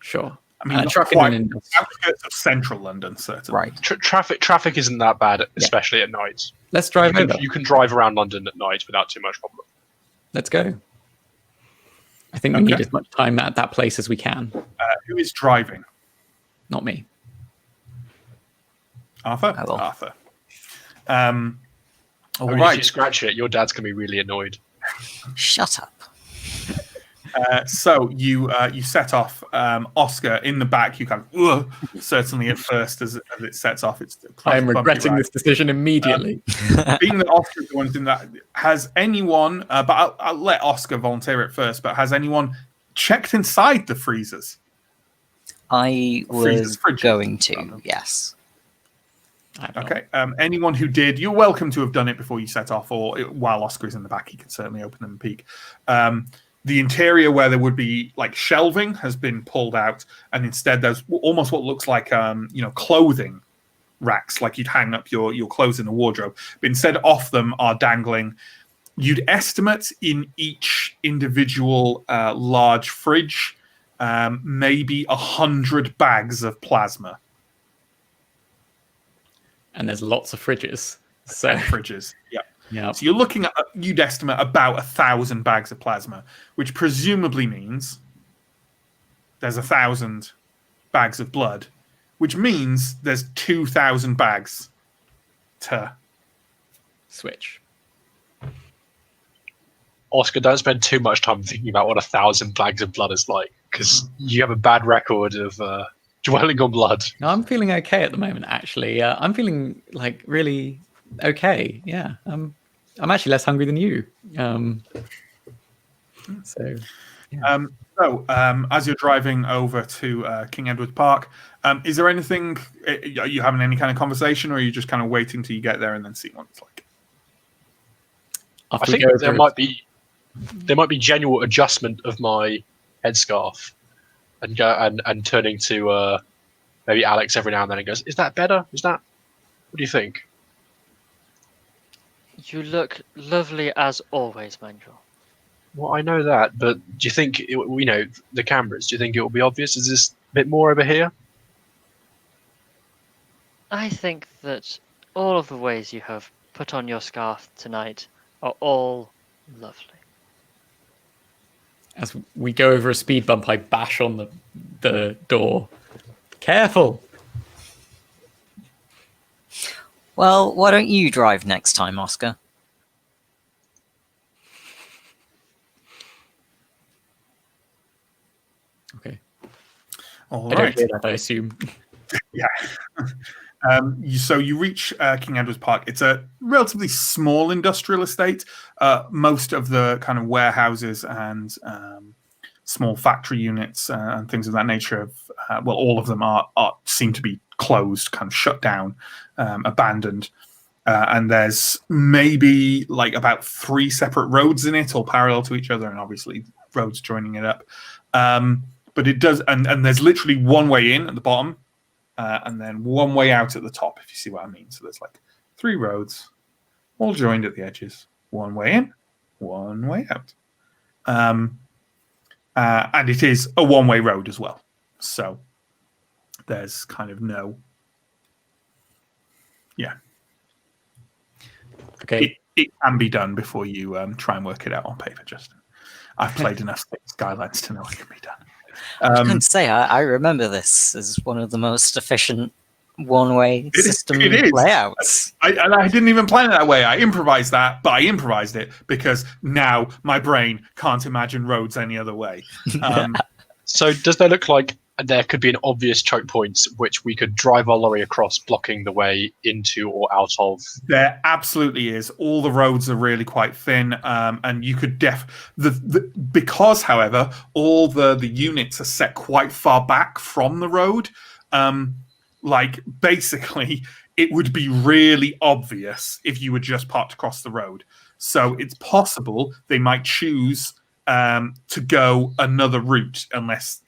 Sure. I mean, trucking outskirts of central London, certainly. Right. Traffic isn't that bad, especially at night. Let's drive over. You can drive around London at night without too much problem. Let's go. I think we need as much time at that place as we can. Who is driving? Not me. Arthur? I will. Arthur. If you scratch it, your dad's going to be really annoyed. Shut up. So you set off. Oscar, in the back, you kind of certainly at first as it sets off. It's I am regretting this decision immediately. Being that Oscar's the one doing that, has anyone? But I'll let Oscar volunteer it first. But has anyone checked inside the freezers? I was fridges, going to. Yes. Okay. Anyone who did, you're welcome to have done it before you set off, or while Oscar is in the back, he can certainly open them and peek. The interior where there would be like shelving has been pulled out, and instead there's almost what looks like clothing racks, like you'd hang up your clothes in a wardrobe. But instead, off them are dangling. You'd estimate in each individual large fridge, maybe 100 bags of plasma. And there's lots of fridges. So fridges, yeah. So you're looking at, you'd estimate about 1,000 bags of plasma, which presumably means there's 1,000 bags of blood, which means there's 2,000 bags to switch. Oscar, don't spend too much time thinking about what 1,000 bags of blood is like, because you have a bad record of dwelling on blood. No, I'm feeling okay at the moment, actually. I'm feeling like really okay. Yeah. I'm actually less hungry than you. So as you're driving over to King Edward Park, is there anything, are you having any kind of conversation, or are you just kind of waiting till you get there and then see what it's like? I think there might be genuine adjustment of my headscarf and go and turning to maybe Alex every now and then and goes, "Is that better? What do you think?" You look lovely as always, Manuel. Well, I know that, but do you think the cameras? Do you think it will be obvious? Is this a bit more over here? I think that all of the ways you have put on your scarf tonight are all lovely. As we go over a speed bump, I bash on the door. Careful. Well, why don't you drive next time, Oscar? Okay. All I don't right. hear that, I assume. Yeah. So you reach King Edward's Park. It's a relatively small industrial estate. Most of the kind of warehouses and small factory units and things of that nature have, all of them are seem to be closed, kind of shut down, abandoned. And there's maybe like about 3 separate roads in it, all parallel to each other, and obviously roads joining it up. But it does, and there's literally one way in at the bottom, and then one way out at the top, if you see what I mean. So there's like 3 roads, all joined at the edges. One way in, one way out. And it is a one-way road as well. So there's kind of no... Yeah. Okay. It can be done before you try and work it out on paper, Justin. I've played enough Skylines to know it can be done. I was going to say, I remember this as one of the most efficient one-way system layouts. I didn't even plan it that way. I improvised that, but I improvised it because now my brain can't imagine roads any other way. So does there look like there could be an obvious choke point which we could drive our lorry across, blocking the way into or out of? There absolutely is. All the roads are really quite thin, and you could because, however, all the units are set quite far back from the road. Like basically, it would be really obvious if you were just parked across the road. So it's possible they might choose to go another route, unless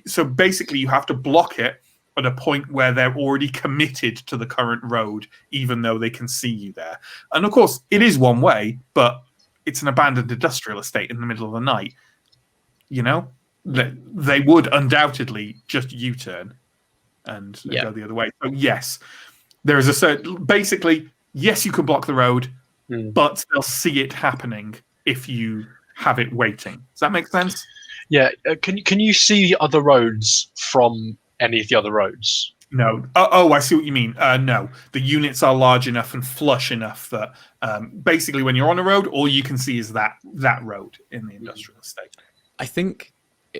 So basically, you have to block it at a point where they're already committed to the current road, even though they can see you there. And of course, it is one way, but it's an abandoned industrial estate in the middle of the night. They would undoubtedly just U-turn and go the other way. So yes, there is a certain... Basically, yes, you can block the road, but they'll see it happening if you have it waiting. Does that make sense? Yeah. Can you see the other roads from any of the other roads? No. Oh, I see what you mean. No, the units are large enough and flush enough that basically when you're on a road, all you can see is that road in the industrial estate. I think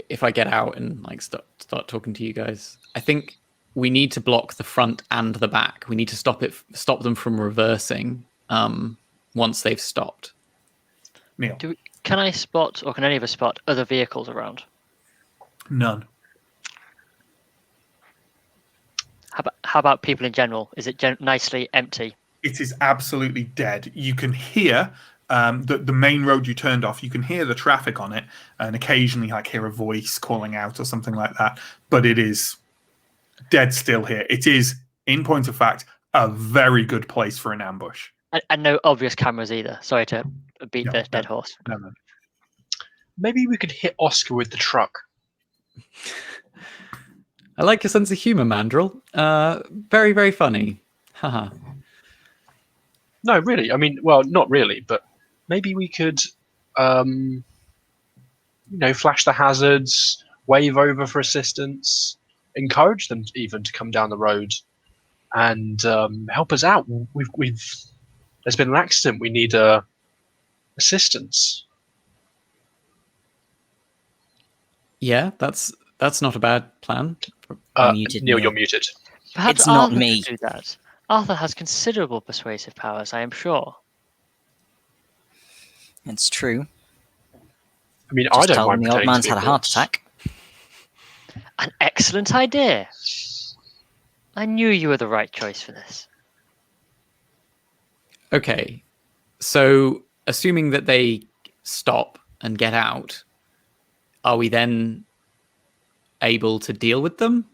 if I get out and start talking to you guys, I think we need to block the front and the back. We need to stop them from reversing once they've stopped. Neill. Can I spot, or can any of us spot, other vehicles around? None. How about people in general? Is it nicely empty? It is absolutely dead. You can hear the main road you turned off. You can hear the traffic on it, and occasionally hear a voice calling out or something like that. But it is dead still here. It is, in point of fact, a very good place for an ambush. And no obvious cameras either. Sorry to beat the dead horse. No. Maybe we could hit Oscar with the truck. I like your sense of humor, Mandrill. Very, very funny. Haha. No, really. I mean, well, not really, but maybe we could, flash the hazards, wave over for assistance, encourage them even to come down the road and help us out. There's been an accident. We need assistance. Yeah, that's not a bad plan. Neill, you're muted. Perhaps It's not Arthur me. could do that. Arthur has considerable persuasive powers, I am sure. It's true. I mean, Just I don't tell them mind the old pretending man's to be had a heart corpse. attack. An excellent idea. I knew you were the right choice for this. Okay, so assuming that they stop and get out, are we then able to deal with them?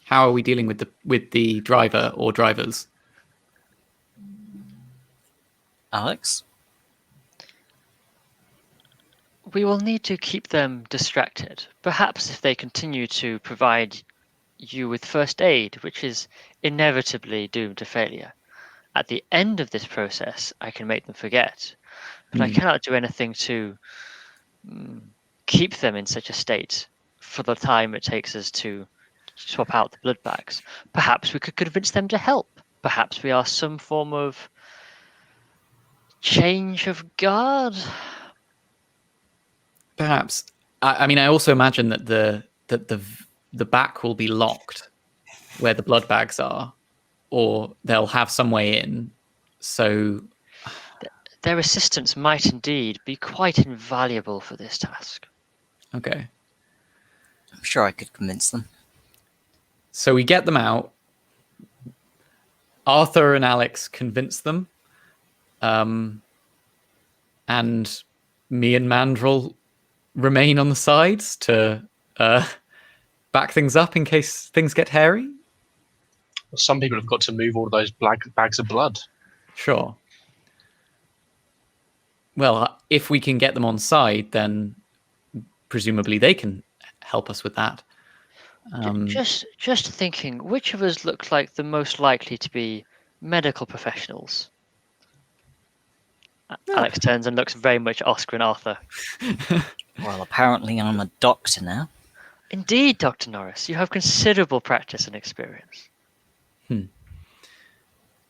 How are we dealing with the driver or drivers? Alex? We will need to keep them distracted. Perhaps if they continue to provide you with first aid, which is inevitably doomed to failure. At the end of this process, I can make them forget. But I cannot do anything to keep them in such a state for the time it takes us to swap out the blood bags. Perhaps we could convince them to help. Perhaps we are some form of change of guard. Perhaps. I mean, I also imagine that the back will be locked where the blood bags are, or they'll have some way in. So their assistance might indeed be quite invaluable for this task. Okay. I'm sure I could convince them. So we get them out. Arthur and Alex convince them. And me and Mandrel remain on the sides to back things up in case things get hairy. Some people have got to move all of those bags of blood. Sure. Well, if we can get them on side, then presumably they can help us with that. Just thinking, which of us looks like the most likely to be medical professionals? Alex turns and looks very much at Oscar and Arthur. Well, apparently I'm a doctor now. Indeed, Dr. Norris, you have considerable practice and experience.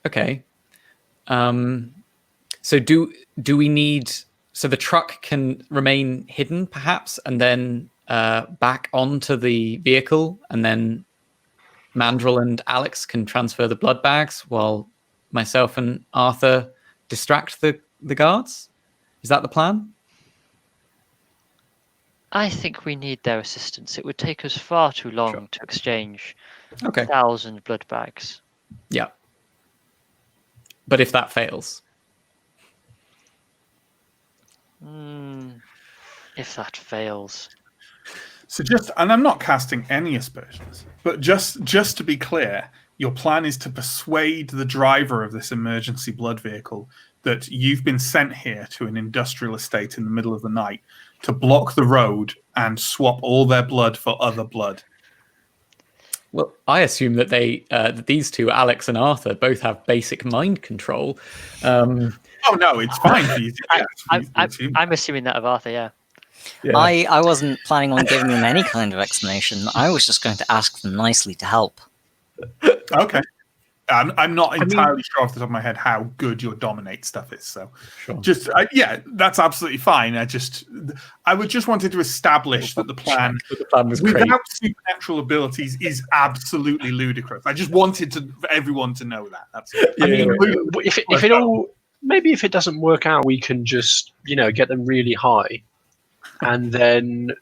Okay. So do we need... So the truck can remain hidden, perhaps, and then back onto the vehicle, and then Mandrel and Alex can transfer the blood bags while myself and Arthur distract the guards? Is that the plan? I think we need their assistance. It would take us far too long to exchange 1,000 blood bags. Yeah. But if that fails? If that fails. So and I'm not casting any aspersions, but just to be clear, your plan is to persuade the driver of this emergency blood vehicle that you've been sent here to an industrial estate in the middle of the night to block the road and swap all their blood for other blood. Well, I assume that that these two, Alex and Arthur, both have basic mind control. Oh no, it's fine for you. I'm assuming that of Arthur, yeah. I wasn't planning on giving them any kind of explanation. I was just going to ask them nicely to help. Okay. I'm not entirely sure off the top of my head how good your dominate stuff is. So, that's absolutely fine. I would just wanted to establish that the plan was great. without supernatural abilities is absolutely ludicrous. I just wanted everyone to know that. That's if it doesn't work out, we can just get them really high, and then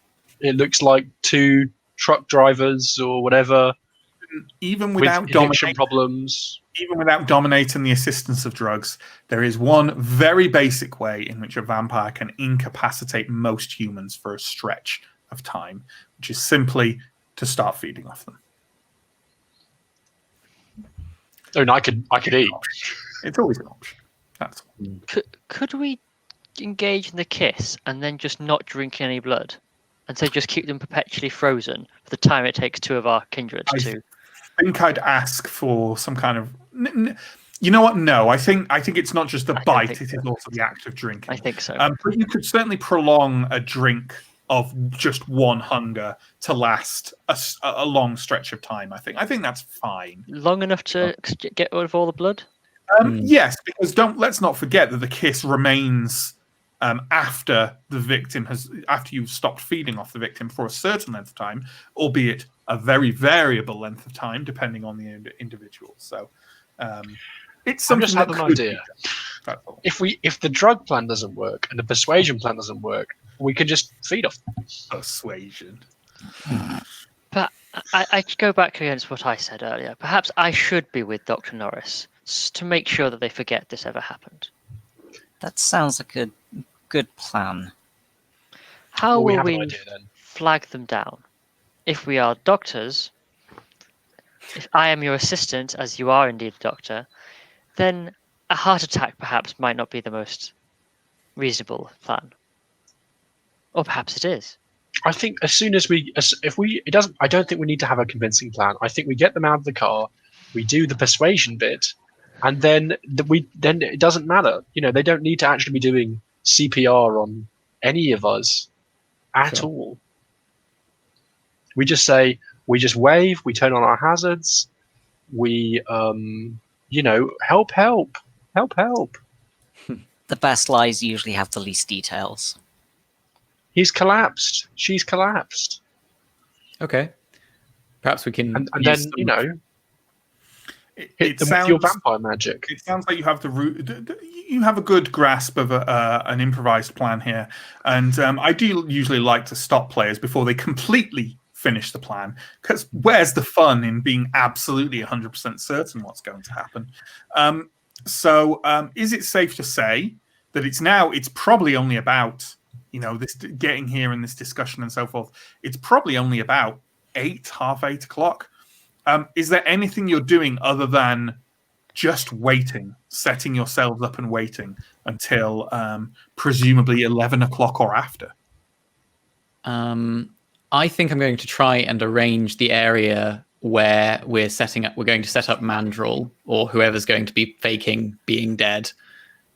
it looks like two truck drivers or whatever. Even without addiction problems, even without dominating the assistance of drugs, there is one very basic way in which a vampire can incapacitate most humans for a stretch of time, which is simply to start feeding off them. Oh, and I could eat. It's always an option. That's all. Could we engage in the kiss and then just not drink any blood, and so just keep them perpetually frozen for the time it takes two of our kindreds to? I think I'd ask for some kind of. You know what? No, I think it's not just the bite; it is also the act of drinking. I think so. But you could certainly prolong a drink of just one hunger to last a long stretch of time. I think that's fine. Long enough to get rid of all the blood. Yes, because let's not forget that the kiss remains after the victim after you've stopped feeding off the victim for a certain length of time, albeit a very variable length of time depending on the individual. So it's something. I just have an idea. If the drug plan doesn't work and the persuasion plan doesn't work, we can just feed off them. Persuasion. But I go back against what I said earlier. Perhaps I should be with Dr. Norris to make sure that they forget this ever happened. That sounds like a good plan. How will we flag them down? If we are doctors, if I am your assistant, as you are indeed a doctor, then a heart attack perhaps might not be the most reasonable plan. Or perhaps it is. I think as soon as I don't think we need to have a convincing plan. I think we get them out of the car, we do the persuasion bit, and then it doesn't matter. They don't need to actually be doing CPR on any of us. at all. We just say, we just wave, we turn on our hazards, we, help. The best lies usually have the least details. He's collapsed. She's collapsed. Okay. Perhaps we can. And use then, some- hit them with your vampire magic. It sounds like you have you have a good grasp of an improvised plan here, and I do usually like to stop players before they completely finish the plan, because where's the fun in being absolutely 100% certain what's going to happen? So is it safe to say that it's probably only about this getting here and this discussion and so forth? It's probably only about 8 o'clock. Is there anything you're doing other than just waiting, setting yourselves up and waiting until presumably 11 o'clock or after? I think I'm going to try and arrange the area where we're going to set up Mandrel, or whoever's going to be faking being dead,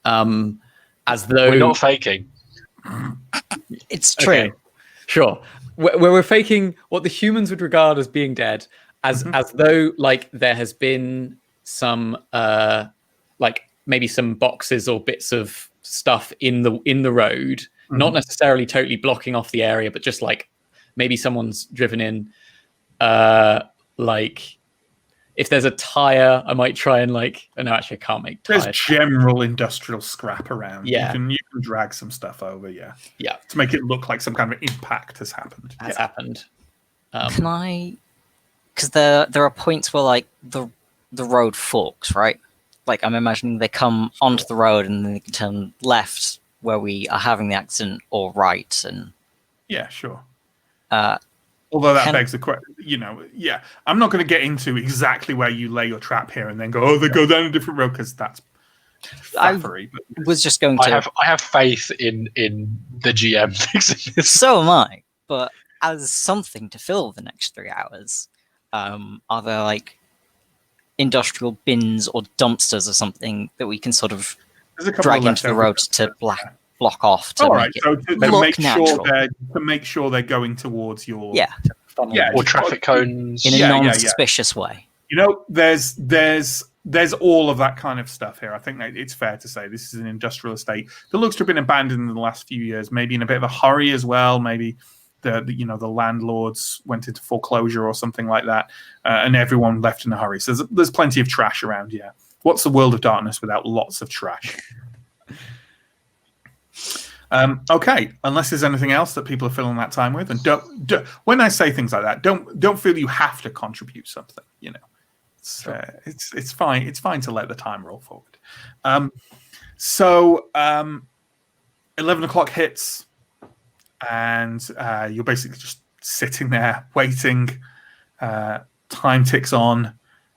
as though we're not faking. It's true. Okay, sure. Where we're faking what the humans would regard as being dead, as though like there has been some like maybe some boxes or bits of stuff in the road, not necessarily totally blocking off the area, but just like maybe someone's driven in. Like if there's a tire, I might try and no, actually I can't make tires. There's general industrial scrap around. Yeah. You can drag some stuff over, yeah, to make it look like some kind of impact has happened. Happened. Can I? Because there are points where the road forks, right? Like I'm imagining they come onto the road and then they can turn left where we are having the accident, or right, and yeah, sure. Although that begs the question, I'm not going to get into exactly where you lay your trap here and then go, they go down a different road, because that's faffery. I was just going to. I have faith in the GM fixing this. So am I, but as something to fill the next 3 hours, are there industrial bins or dumpsters or something that we can sort of drag into the road to block off to make it look natural. To make sure they're going towards your funnel, or traffic cones in a non-suspicious way. There's all of that kind of stuff here. I think that it's fair to say this is an industrial estate that looks to have been abandoned in the last few years, maybe in a bit of a hurry as well. Maybe the landlords went into foreclosure or something like that, and everyone left in a hurry. So there's plenty of trash around. Yeah, what's the world of darkness without lots of trash? Okay, unless there's anything else that people are filling that time with, and don't when I say things like that, don't feel you have to contribute something. It's fine. It's fine to let the time roll forward. 11 o'clock hits, and you're basically just sitting there waiting. Time ticks on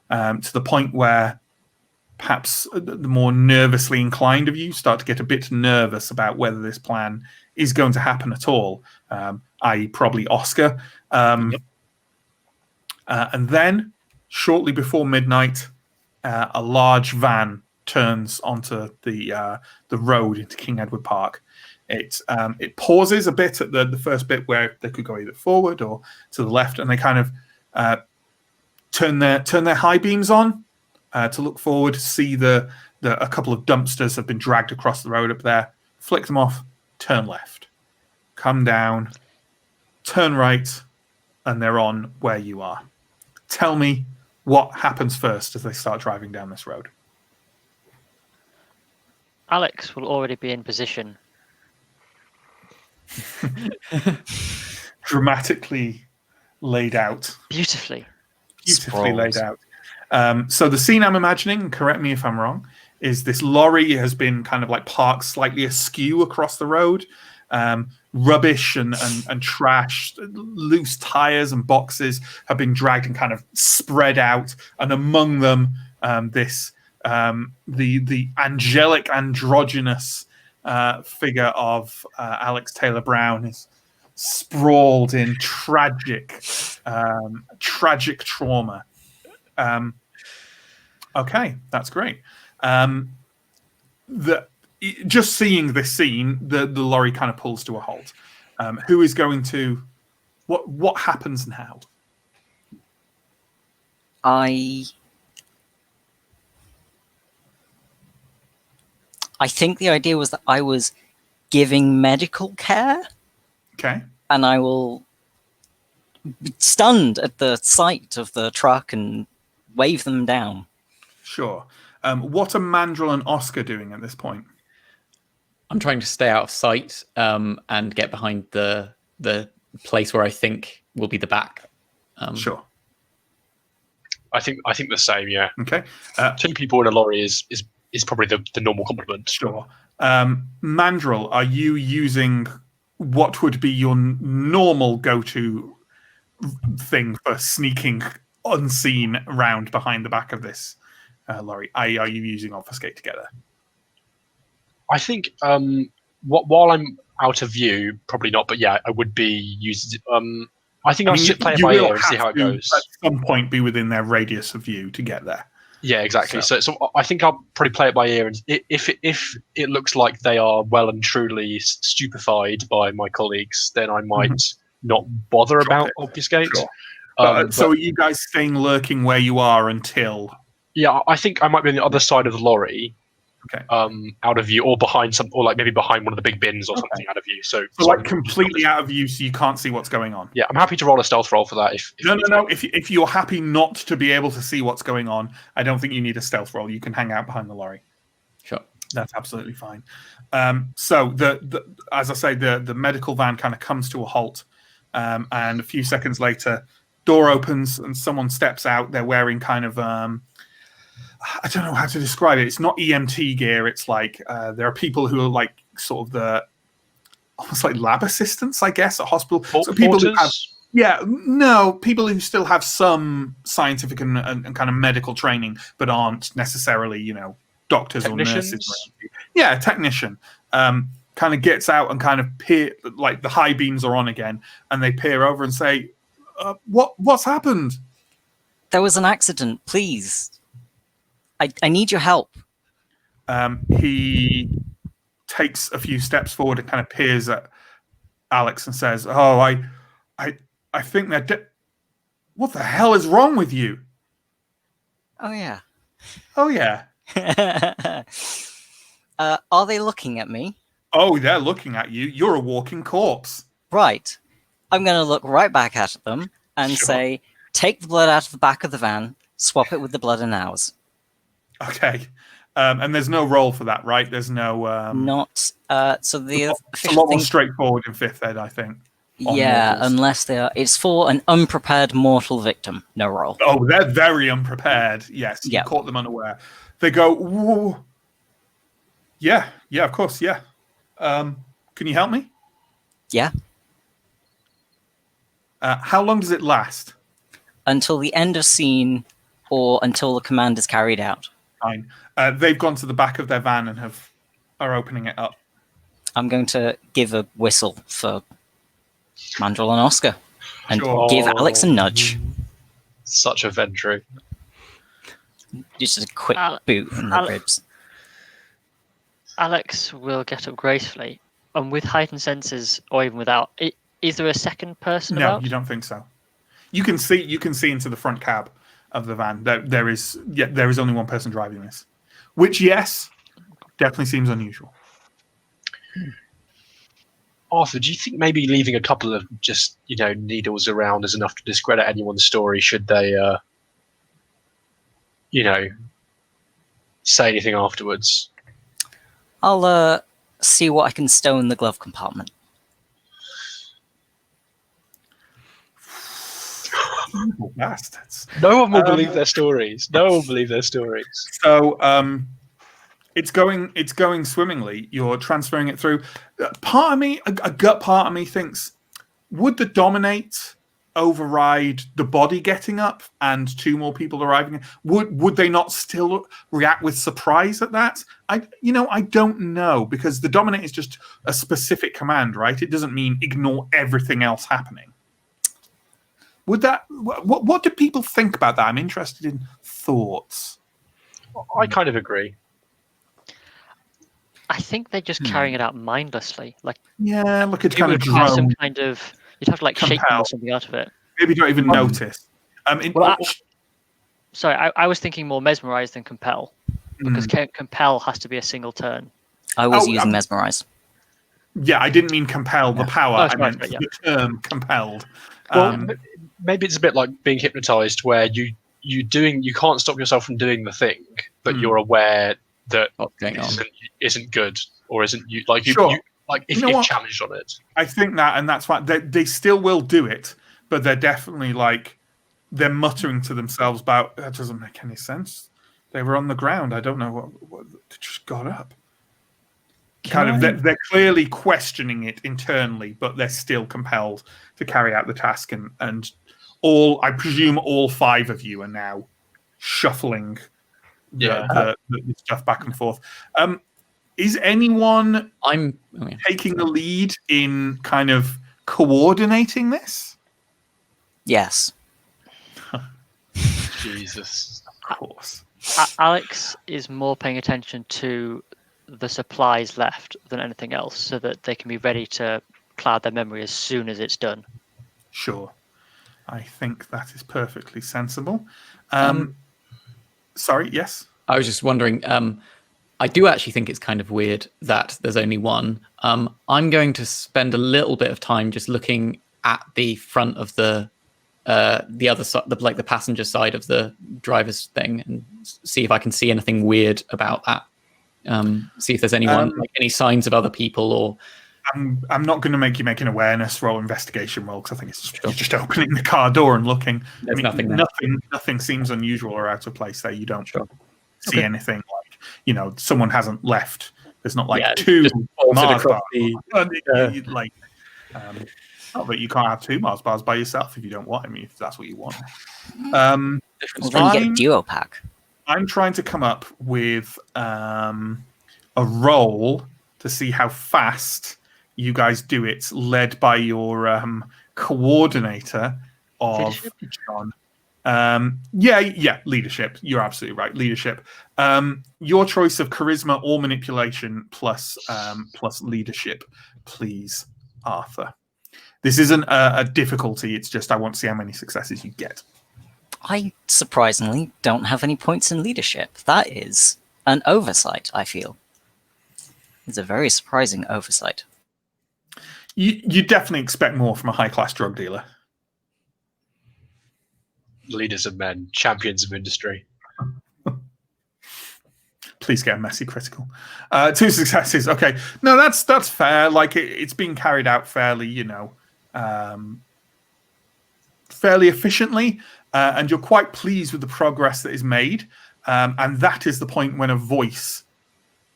to the point where perhaps the more nervously inclined of you start to get a bit nervous about whether this plan is going to happen at all, i.e. probably Oscar. And then, shortly before midnight, a large van turns onto the road into King Edward Park. It pauses a bit at the first bit where they could go either forward or to the left, and they kind of turn their high beams on to look forward, see a couple of dumpsters have been dragged across the road up there, flick them off, turn left, come down, turn right, and they're on where you are. Tell me what happens first as they start driving down this road. Alex will already be in position. Dramatically laid out. Beautifully laid out. So the scene I'm imagining, and correct me if I'm wrong, is this lorry has been kind of parked slightly askew across the road. Rubbish and trash, loose tires and boxes have been dragged and kind of spread out, and among them the angelic, androgynous figure of Alex Taylor Brown is sprawled in tragic trauma. Okay, that's great. Just seeing this scene, the lorry kind of pulls to a halt. Who is going to? What happens now? I think the idea was that I was giving medical care, Okay. and I will be stunned at the sight of the truck and wave them down. Sure. What are Mandrill and Oscar doing at this point? I'm trying to stay out of sight and get behind the place where I think will be the back. Sure. I think the same. Yeah. Okay. 2 people in a lorry is probably the normal complement. Sure. Mandrill, are you using what would be your normal go-to thing for sneaking unseen around behind the back of this lorry? Are you using Obfuscate together? I think while I'm out of view, probably not. But yeah, I would be using. I think I'll play it by ear and see how it goes. At some point, be within their radius of view to get there. Yeah, exactly. So I think I'll probably play it by ear, and if it looks like they are well and truly stupefied by my colleagues, then I might not bother about Obfuscate. Sure. So are you guys staying lurking where you are until? Yeah, I think I might be on the other side of the lorry. Okay. Out of view, or behind maybe behind one of the big bins or something out of view. So like completely out of view, so you can't see what's going on. Yeah, I'm happy to roll a stealth roll for that. No. If you're happy not to be able to see what's going on, I don't think you need a stealth roll. You can hang out behind the lorry. Sure, that's absolutely fine. So as I say, the medical van kind of comes to a halt, and a few seconds later, door opens and someone steps out. They're wearing kind of I don't know how to describe it. It's not EMT gear. It's like there are people who are like sort of almost like lab assistants, I guess, at hospital. So people who have, people who still have some scientific and kind of medical training, but aren't necessarily, doctors or nurses. Yeah, technician. Kind of gets out and kind of like the high beams are on again, and they peer over and say, "What's happened?" There was an accident. Please. I need your help. He takes a few steps forward and kind of peers at Alex and says, "Oh, I think they're What the hell is wrong with you?" Oh yeah. Oh yeah. Are they looking at me? Oh, they're looking at you. You're a walking corpse. Right. I'm going to look right back at them and say, "Take the blood out of the back of the van. Swap it with the blood in ours." Okay. And there's no roll for that, right? There's no... Not... so the it's a lot more straightforward in 5th Ed, I think. Yeah, unless they are... It's for an unprepared mortal victim. No roll. Oh, they're very unprepared. Yes, you caught them unaware. They go, "Whoa." Yeah, of course, yeah. Can you help me? Yeah. How long does it last? Until the end of scene or until the command is carried out. Fine. They've gone to the back of their van and are opening it up. I'm going to give a whistle for Mandrill and Oscar and give Alex a nudge. Such a Ventru. Just a quick boot in the ribs. Alex will get up gracefully, and with heightened senses, or even without, is there a second person about? No, you don't think so. You can see into the front cab of the van. There is only one person driving this, which definitely seems unusual. Arthur, do you think maybe leaving a couple of just needles around is enough to discredit anyone's story? Should they, say anything afterwards? I'll see what I can stow in the glove compartment. Bastards. No one will believe their stories. No one will believe their stories. So it's going swimmingly. You're transferring it through. Part of me, a gut part of me thinks, would the dominate override the body getting up and 2 more people arriving? Would they not still react with surprise at that? I don't know, because the dominate is just a specific command, right? It doesn't mean ignore everything else happening. Would that? What do people think about that? I'm interested in thoughts. I kind of agree. I think they're just carrying it out mindlessly. Like, Yeah, look, it's it kind of would require some drone. kind of. You'd have to like shake them Compel. or something out of it. Maybe you don't even notice. Well, sorry, I was thinking more mesmerize than compel, because compel has to be a single turn. I was using mesmerize. Yeah, I didn't mean compel the power. I meant right, yeah. the term compelled. Well, maybe it's a bit like being hypnotized, where you can't stop yourself from doing the thing, but you're aware that isn't good or isn't you like you, Sure. you like if challenged on it. I think that, and that's why they still will do it, but they're definitely like they're muttering to themselves about that doesn't make any sense. They were on the ground. I don't know what they just got up. They're clearly questioning it internally, but they're still compelled to carry out the task. And I presume all 5 of you are now shuffling the stuff back and forth. Is anyone taking the lead in kind of coordinating this? Yes. Jesus. Of course. Alex is more paying attention to the supplies left than anything else, so that they can be ready to cloud their memory as soon as it's done. Sure. I think that is perfectly sensible. Sorry, yes? I was just wondering, I do actually think it's kind of weird that there's only one. I'm going to spend a little bit of time just looking at the front of the other side, the passenger side of the driver's thing, and see if I can see anything weird about that. See if there's anyone, any signs of other people, or. I'm not going to make you make an awareness roll, investigation roll, because I think it's you're just opening the car door and looking. There's nothing seems unusual or out of place there. You don't see anything like someone hasn't left. There's not like 2 Mars bars. Not that you can't have 2 Mars bars by yourself if you don't want. I mean, if that's what you want. Well, then you get a duo pack. I'm trying to come up with a roll to see how fast you guys do it, led by your coordinator of John. Leadership. You're absolutely right. Leadership. Your choice of charisma or manipulation plus leadership, please, Arthur. This isn't a difficulty. It's just I want to see how many successes you get. I surprisingly don't have any points in leadership. That is an oversight, I feel. It's a very surprising oversight. You definitely expect more from a high-class drug dealer. Leaders of men, champions of industry. Please get a messy critical. 2 successes. Okay. No, that's fair. Like it's being carried out fairly, fairly efficiently, and you're quite pleased with the progress that is made. And that is the point when a voice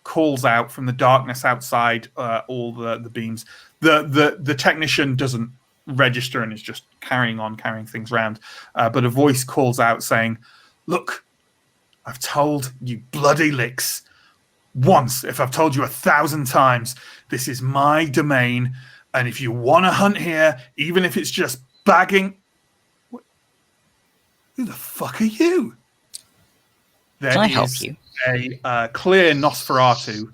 calls out from the darkness outside all the beams. The technician doesn't register and is just carrying things around. But a voice calls out saying, "Look, I've told you bloody licks once. If I've told you 1,000 times, this is my domain. And if you want to hunt here, even if it's just bagging..." Who the fuck are you? There Can I help you? A clear Nosferatu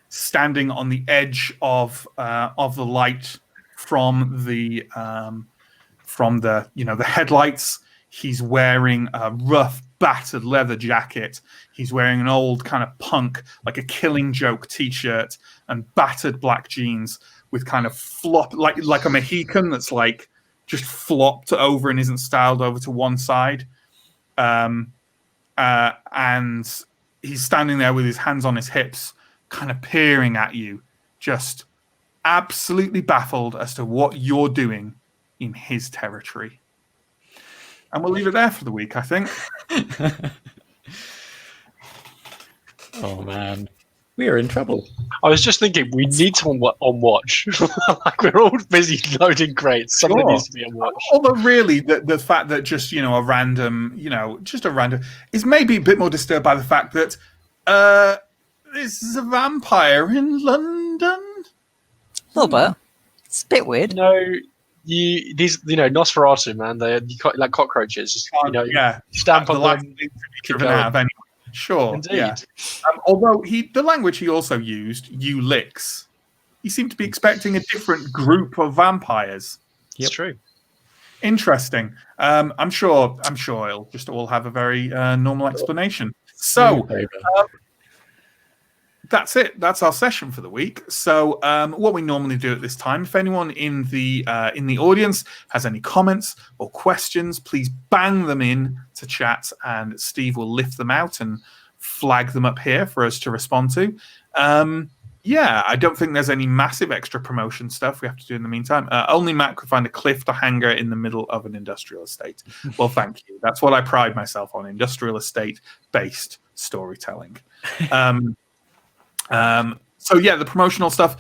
standing on the edge of the light from the the headlights. He's wearing a rough, battered leather jacket. He's wearing an old kind of punk, like a Killing Joke t-shirt, and battered black jeans with kind of flop, like a Mohican that's like just flopped over and isn't styled over to one side. And he's standing there with his hands on his hips, kind of peering at you, just absolutely baffled as to what you're doing in his territory. And we'll leave it there for the week, I think. Oh, man. We are in trouble. I was just thinking, we need someone on watch. Like, we're all busy loading crates. Someone needs to be on watch. Although, really, the fact that just, a random, is maybe a bit more disturbed by the fact that this is a vampire in London. A little bit. It's a bit weird. These Nosferatu, man, they're like cockroaches. Yeah. Stamp on the last them. thing to be driven out of anyone. Sure. Indeed. Yeah. Although the language he also used, you licks, he seemed to be expecting a different group of vampires. It's true. Interesting. I'm sure it'll just all have a very normal explanation. So that's it. That's our session for the week. So what we normally do at this time, if anyone in the audience has any comments or questions, please bang them in to chat, and Steve will lift them out and flag them up here for us to respond to. I don't think there's any massive extra promotion stuff we have to do in the meantime. Only Matt could find a cliff to hanger in the middle of an industrial estate. Well, thank you. That's what I pride myself on, industrial estate-based storytelling. The promotional stuff.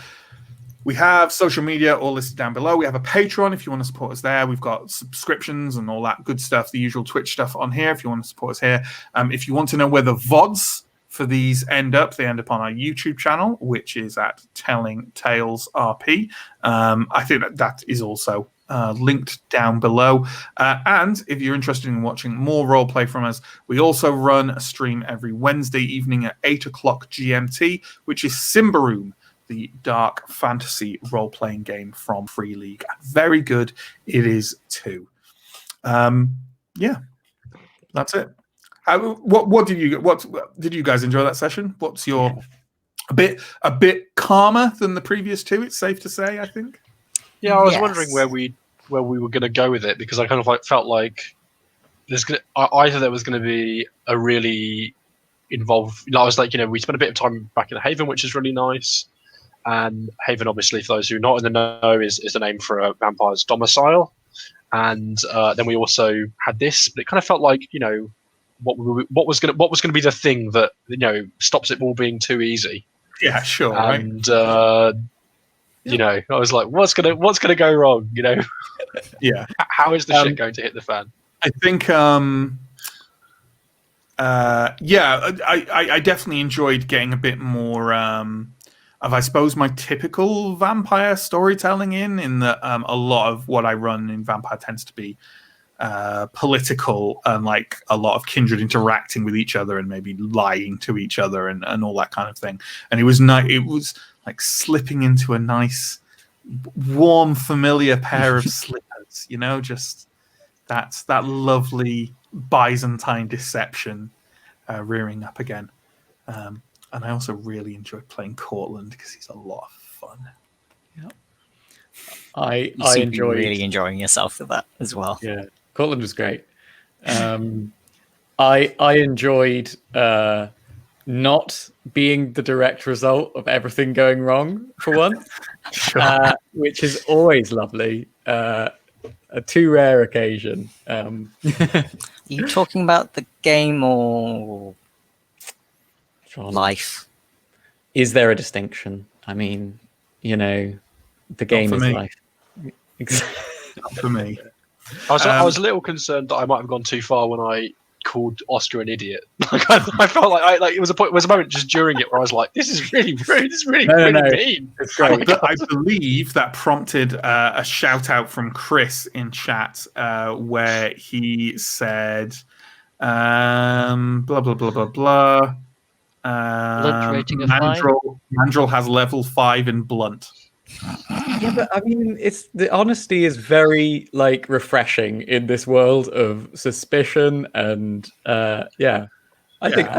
We have social media all listed down below. We have a Patreon if you want to support us there. We've got subscriptions and all that good stuff, the usual Twitch stuff on here if you want to support us here. If you want to know where the VODs for these end up, they end up on our YouTube channel, which is at Telling Tales RP. I think that is also linked down below. And if you're interested in watching more roleplay from us, we also run a stream every Wednesday evening at 8 o'clock GMT, which is Simbaroom, the dark fantasy role-playing game from Free League. Very good. It is too. That's it. What did you guys enjoy that session? What's your a bit calmer than the previous two? It's safe to say, I think. Yeah, I was wondering where we were going to go with it, because I kind of felt like either there was going to be a really involved. I was like, we spent a bit of time back in Haven, which is really nice. And Haven, obviously, for those who are not in the know, is the name for a vampire's domicile. And then we also had this, but it kind of felt like what was going to be the thing that stops it all being too easy. Yeah, sure. And I was like, what's gonna go wrong? Yeah. How is the shit going to hit the fan? I think I definitely enjoyed getting a bit more of, I suppose, my typical vampire storytelling in that a lot of what I run in Vampire tends to be political, and like a lot of kindred interacting with each other and maybe lying to each other and all that kind of thing. And it was like slipping into a nice, warm, familiar pair of slippers, just that lovely Byzantine deception rearing up again. And I also really enjoyed playing Cortland because he's a lot of fun. Yeah, I enjoyed really enjoying yourself with that as well. Yeah, Cortland was great. I enjoyed not being the direct result of everything going wrong for once, which is always lovely. A too rare occasion. Are you talking about the game or life? Is there a distinction? I mean, the game is life. Not for me. I was a little concerned that I might have gone too far when I called Oscar an idiot. I felt like it was a moment just during it where I was like, "This is really rude. This is really mean." It's great. I believe that prompted a shout out from Chris in chat where he said, "Blah blah blah blah blah." Rating of 5? Mandrill has level 5 in blunt. Yeah, but I mean, the honesty is very refreshing in this world of suspicion, and I think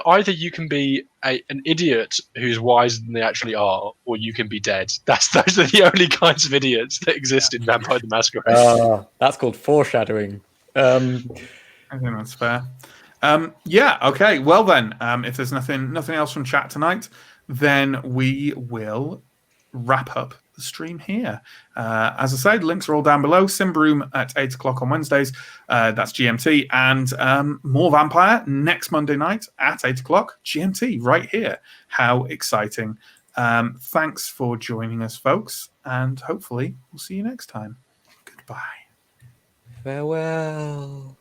either you can be an idiot who's wiser than they actually are, or you can be dead. Those are the only kinds of idiots that exist in Vampire the Masquerade. That's called foreshadowing. I think that's fair. Okay. Well then, if there's nothing else from chat tonight, then we will wrap up the stream here. As I said, links are all down below. Simbaroom at 8 o'clock on Wednesdays. That's GMT. And more Vampire next Monday night at 8 o'clock GMT right here. How exciting. Thanks for joining us, folks. And hopefully we'll see you next time. Goodbye. Farewell.